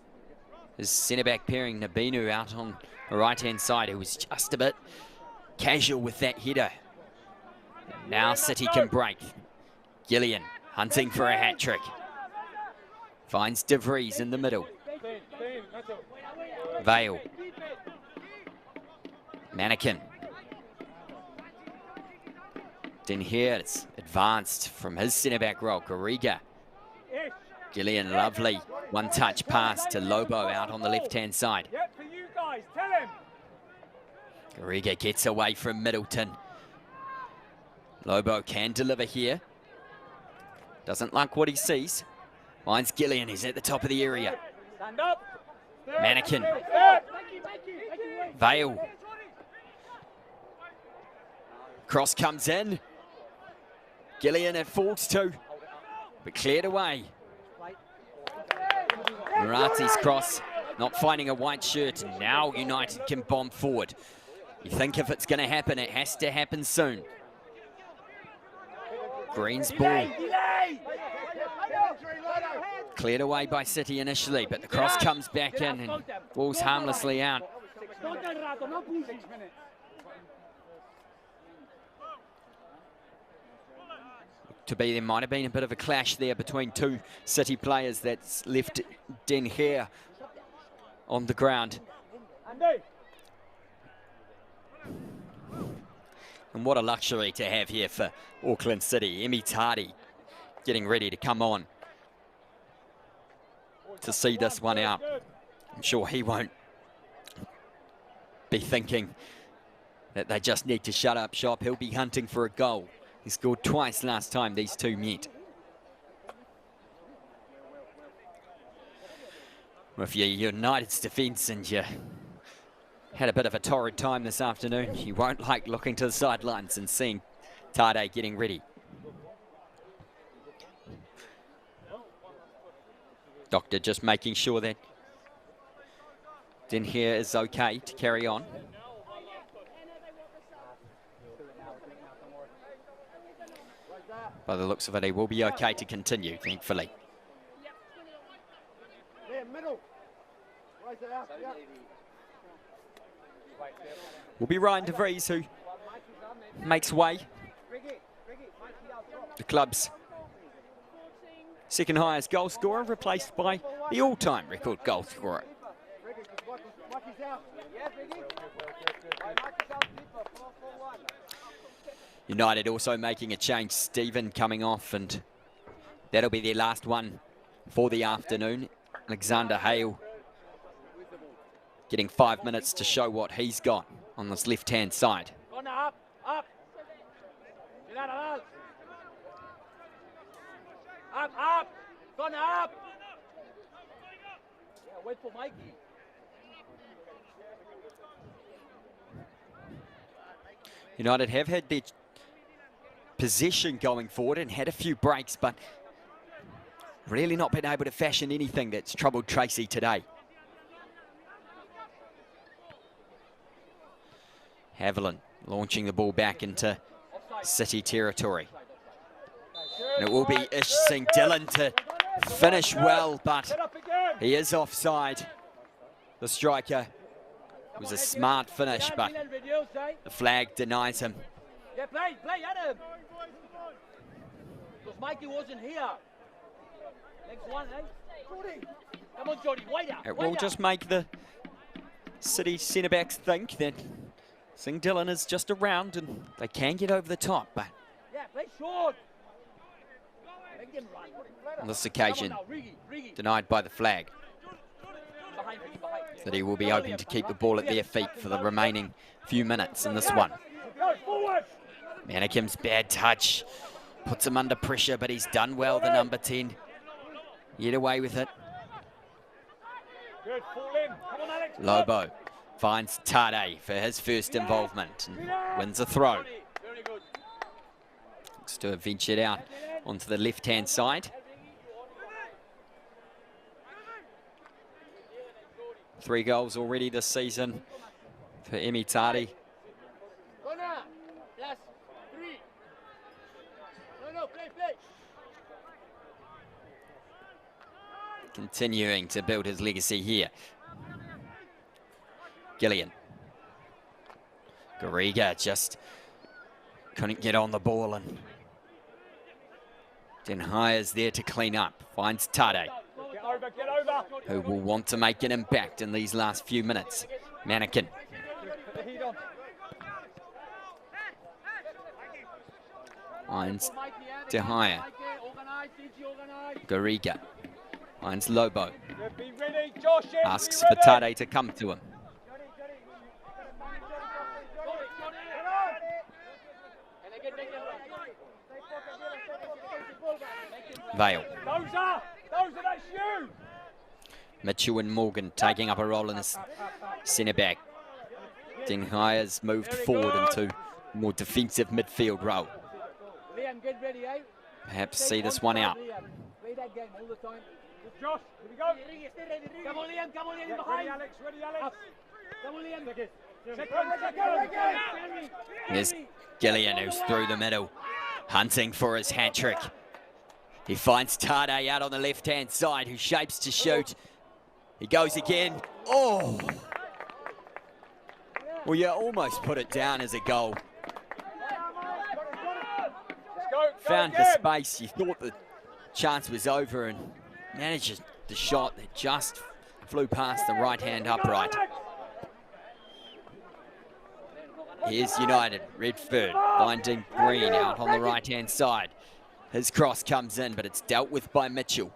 his centre-back pairing, Nabinu, out on the right-hand side, who was just a bit casual with that header. Now City can break. Gillian hunting for a hat-trick. Finds De Vries in the middle. Vale. Mannequin. Den Hea is advanced from his centre-back role. Garriga. Gillian, lovely one-touch pass to Lobo out on the left-hand side. Garriga gets away from Middleton. Lobo can deliver here. Doesn't like what he sees. Finds Gillian, he's at the top of the area. Mannequin. Vale. Cross comes in. Gillian it falls to, but cleared away. Murati's cross, not finding a white shirt, and now United can bomb forward. You think if it's going to happen, it has to happen soon. Green's ball. Cleared away by City initially, but the cross comes back in and falls harmlessly out. To be, there might have been a bit of a clash there between two City players that's left Den Hea on the ground. And what a luxury to have here for Auckland City. Emi Tardy getting ready to come on to see this one out. I'm sure he won't be thinking that they just need to shut up shop. He'll be hunting for a goal. He scored twice last time these two met. Well, if you're United's defence and you had a bit of a torrid time this afternoon, you won't like looking to the sidelines and seeing Tade getting ready. Doctor just making sure that Denhire is okay to carry on. By the looks of it, he will be okay to continue, thankfully. Yeah, middle. Right there. Yeah. Will be Ryan De Vries who makes way. The club's second highest goal scorer, replaced by the all-time record goal scorer. United also making a change. Stephen coming off, and that'll be their last one for the afternoon. Alexander Hale getting 5 minutes to show what he's got on this left-hand side. Up, up. Up, up. Gone up. Yeah, wait for Mikey. United have had their possession going forward and had a few breaks, but really not been able to fashion anything that's troubled Tracy today. Haviland launching the ball back into City territory. And it will be Ish Singh Dillon to finish well, but he is offside. The striker. It was a smart finish, but the flag denies him. Yeah, play, Adam. Because Mikey wasn't here. Next one, eh? Come on, Johnny, wider. It will just make the City centre-backs think that Singh Dillon is just around and they can get over the top, but yeah, play short. Make them run. on this occasion, denied by the flag. That he will be hoping to keep the ball at their feet for the remaining few minutes in this one. Manakim's bad touch puts him under pressure, but he's done well, the number 10. Get away with it. Lobo finds Tade for his first involvement and wins a throw. Looks to have ventured out onto the left-hand side. 3 goals already this season for Emi Tade. Continuing to build his legacy here. Gillian. Garriga just couldn't get on the ball, and Denhire's there to clean up. Finds Tade, who will want to make an impact in these last few minutes. Mannequin. Finds Denhire. Garriga. Finds Lobo. Asks for Tade to come to him. Vale. Mitchell and Morgan taking up a role in this centre-back. Denhire's moved forward into a more defensive midfield role. Perhaps see this one out. Josh, here we go. Come on, Liam, behind. Ready, Alex, Come on, Liam. There's Gillian, who's through the middle, hunting for his hat-trick. He finds Tade out on the left-hand side, who shapes to shoot. He goes again. Oh! Well, you almost put it down as a goal. Found the space. You thought the chance was over and manages the shot that just flew past the right-hand upright. Here's United. Redford finding Green out on the right-hand side. His cross comes in, but it's dealt with by Mitchell.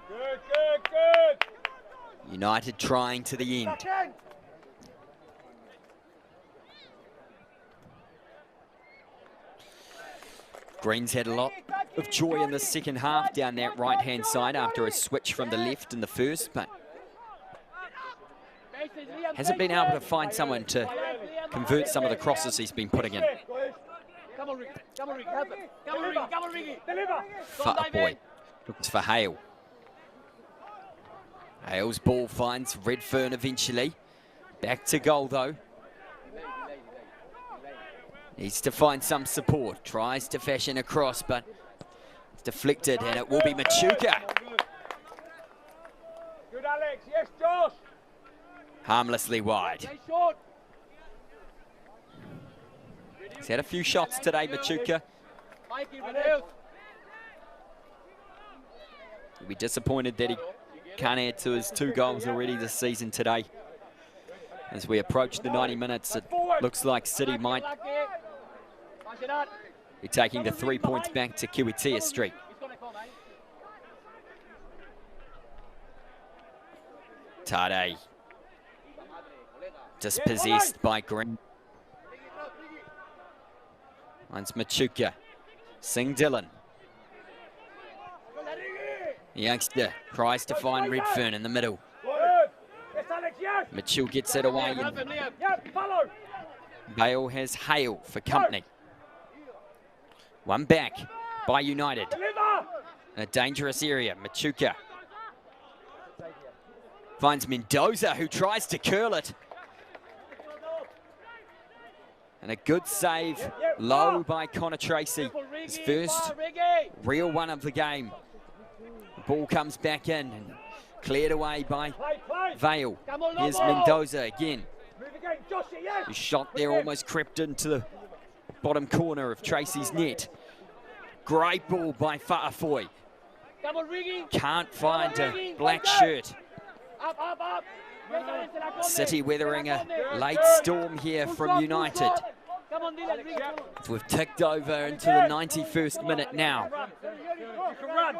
Good. United trying to the end. Green's had a lot of joy in the second half down that right-hand side after a switch from the left in the first, but hasn't been able to find someone to convert some of the crosses he's been putting in. Come Come on, Ricky. Come on, Ricky. Help him. Come on, Ricky. Come on, Ricky. Deliver. Wha'apoi looks for Hale. Hale's ball finds Redfern eventually. Back to goal though. Needs to find some support. Tries to fashion a cross, but it's deflected, and it will be Machuka. Good, Alex. Yes, Josh. Harmlessly wide. Stay short. He's had a few shots today, Machuka. Mikey, reduce. He'll be disappointed that he can't add to his 2 goals already this season today. As we approach the 90 minutes, it looks like City might be taking the 3 points back to Kiwitea Street. Tade dispossessed by Green. Finds Machuka. Sing Dillon. The youngster tries to find Redfern in the middle. Yes, Alex, yes. Mitchell gets it away, and Yep, follow. Bale has Hale for company. One back by United. Deliver. In a dangerous area, Machuka finds Mendoza, who tries to curl it. And a good save, low by Connor Tracy. His first real one of the game. The ball comes back in and cleared away by Vale. Here's Mendoza again. Move again, Josh, yes. His shot there almost crept into the bottom corner of Tracy's net. Great ball by Wha'apoi. Come on, Ricky. Can't find a black shirt. Up, up, up. City weathering a late storm here from United. Come on, Dylan, Ricky. We've ticked over into the 91st minute now. You can run.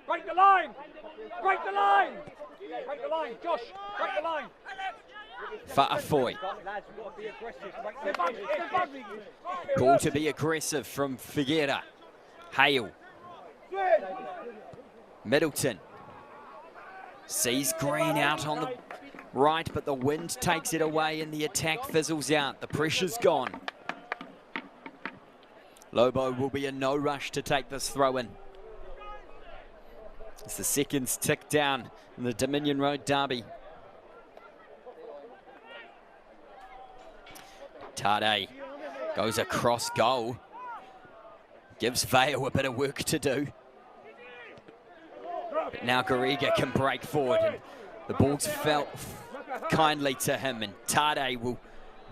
Break the line. Break the line. Break the line, Josh. Break the line. Wha'apoi. Step up, step up. Call to be aggressive from Figuera. Hale. Middleton. Sees Green out on the right, but the wind takes it away and the attack fizzles out. The pressure's gone. Lobo will be in no rush to take this throw in, as the seconds tick down in the Dominion Road derby. Tade goes across goal. Gives Vale a bit of work to do. But now Garriga can break forward, and the ball's felt kindly to him, and Tade will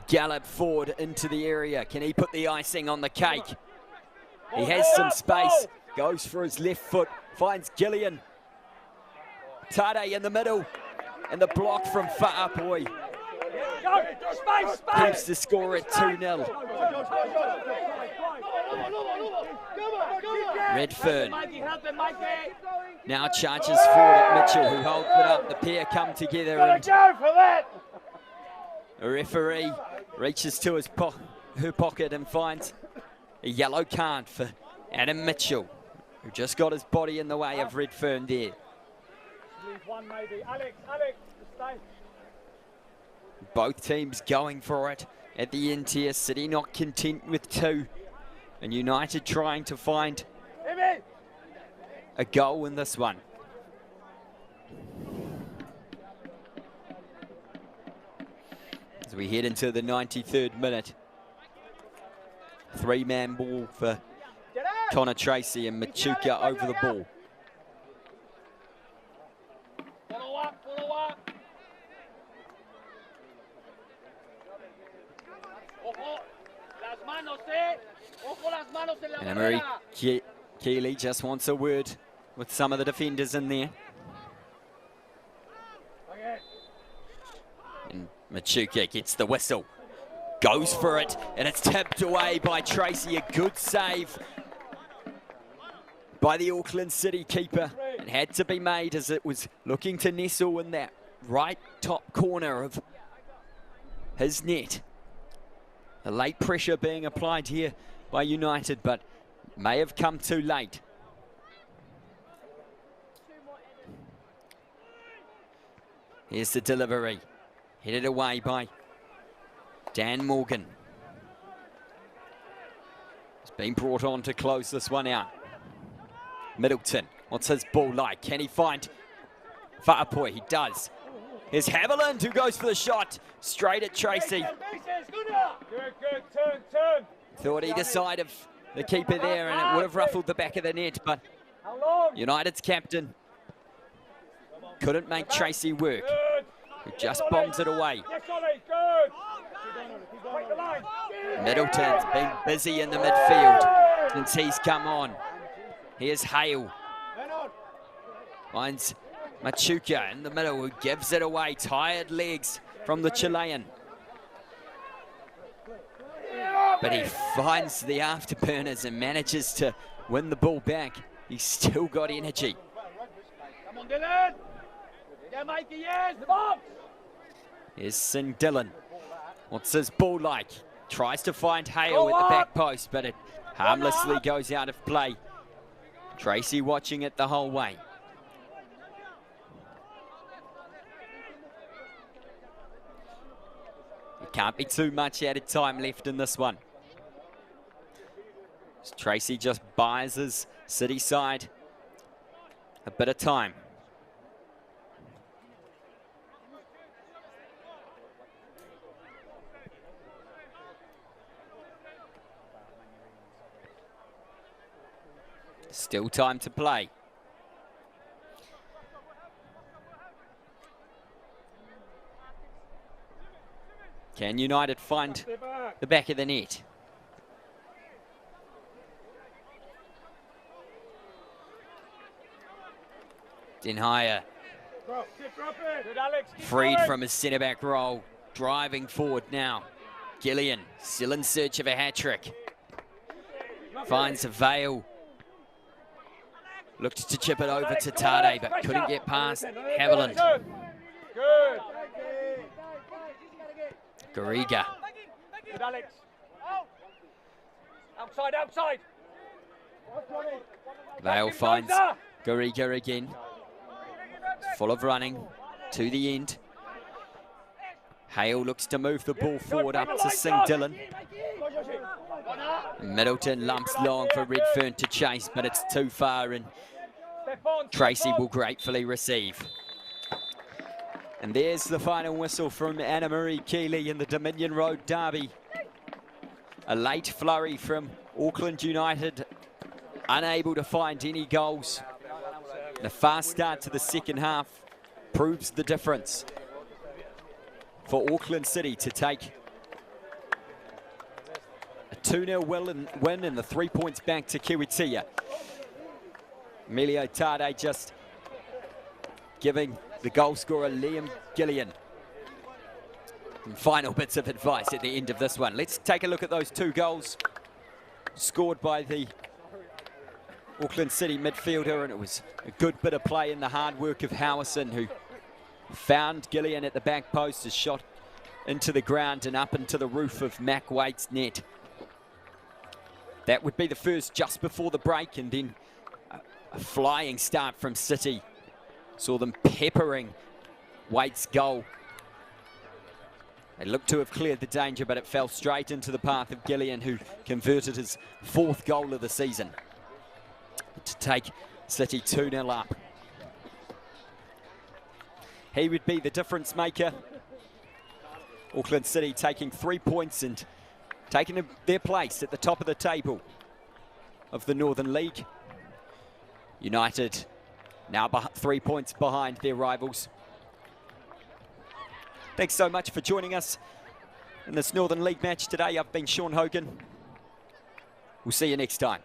gallop forward into the area. Can he put the icing on the cake? He has some space, goes for his left foot, finds Gillian. Tade in the middle, and the block from Wha'apoi Go. Space, space. keeps the score at 2-0. Redfern now charges forward at Mitchell, who holds it up. The pair come together, and Go for that. the referee reaches to her pocket and finds a yellow card for Adam Mitchell, who just got his body in the way of Redfern there. Leave one maybe. Alex, stay. Both teams going for it at the end here. City not content with 2, and United trying to find a goal in this one. As we head into the 93rd minute. 3-man ball for Connor Tracy, and Machuka over the ball. Follow up, follow up. Ojo, las manos, Ojo, las manos en la And Emery barrera. Keeley just wants a word with some of the defenders in there. And Machuka gets the whistle. Goes for it, and it's tipped away by Tracy. A good save by the Auckland City keeper. It had to be made, as it was looking to nestle in that right top corner of his net. The late pressure being applied here by United, but may have come too late. Here's the delivery. Headed away by Dan Morgan. being brought on to close this one out. Middleton, what's his ball like? Can he find Whaapoi? He does. Here's Haviland who goes for the shot straight at Tracy. Good, turn. Thought he'd side of the keeper there and it would have ruffled the back of the net, but How long? United's captain couldn't make Tracy work. Good. Who just bombs it away. Yes, Ollie, good. Break the line. Middleton's been busy in the midfield since he's come on. Here's Hale. Finds Machuca in the middle who gives it away. Tired legs from the Chilean. But he finds the afterburners and manages to win the ball back. He's still got energy. Come on, Dylan. Yeah, Mikey, yes. The box. Here's Singh Dillon. What's his ball like? Tries to find Hale at the back post, but it harmlessly goes out of play. Tracy watching it the whole way. There can't be too much added time left in this one. Tracy just buys his City side a bit of time. Still time to play. Can United find the back of the net? Denhaya freed from his centre-back role, driving forward now. Gillian still in search of a hat-trick. Finds a Vale. Looked to chip it over to Tade, but couldn't get past Haviland. Good. Garriga. Good, Alex. Outside. Vale finds Garriga again. Full of running to the end. Hale looks to move the ball forward up to Singh Dillon. Middleton lumps long for Redfern to chase, but it's too far and Tracy will gratefully receive. And there's the final whistle from Anna-Marie Keeley in the Dominion Road derby. A late flurry from Auckland United, unable to find any goals. And a fast start to the second half proves the difference for Auckland City to take a 2-0 win and the 3 points back to Kiwitea. Emilio Tade just giving the goal scorer Liam Gillian some final bits of advice at the end of this one. Let's take a look at those 2 goals scored by the Auckland City midfielder, and it was a good bit of play in the hard work of Howison, who found Gillian at the back post, a shot into the ground and up into the roof of Mac Waite's net. That would be the first just before the break, and then a flying start from City saw them peppering Waite's goal. They looked to have cleared the danger, but it fell straight into the path of Gillian, who converted his 4th goal of the season to take City 2-0 up. He would be the difference maker. Auckland City taking 3 points and taking their place at the top of the table of the Northern League. United now 3 points behind their rivals. Thanks so much for joining us in this Northern League match today. I've been Sean Hogan. We'll see you next time.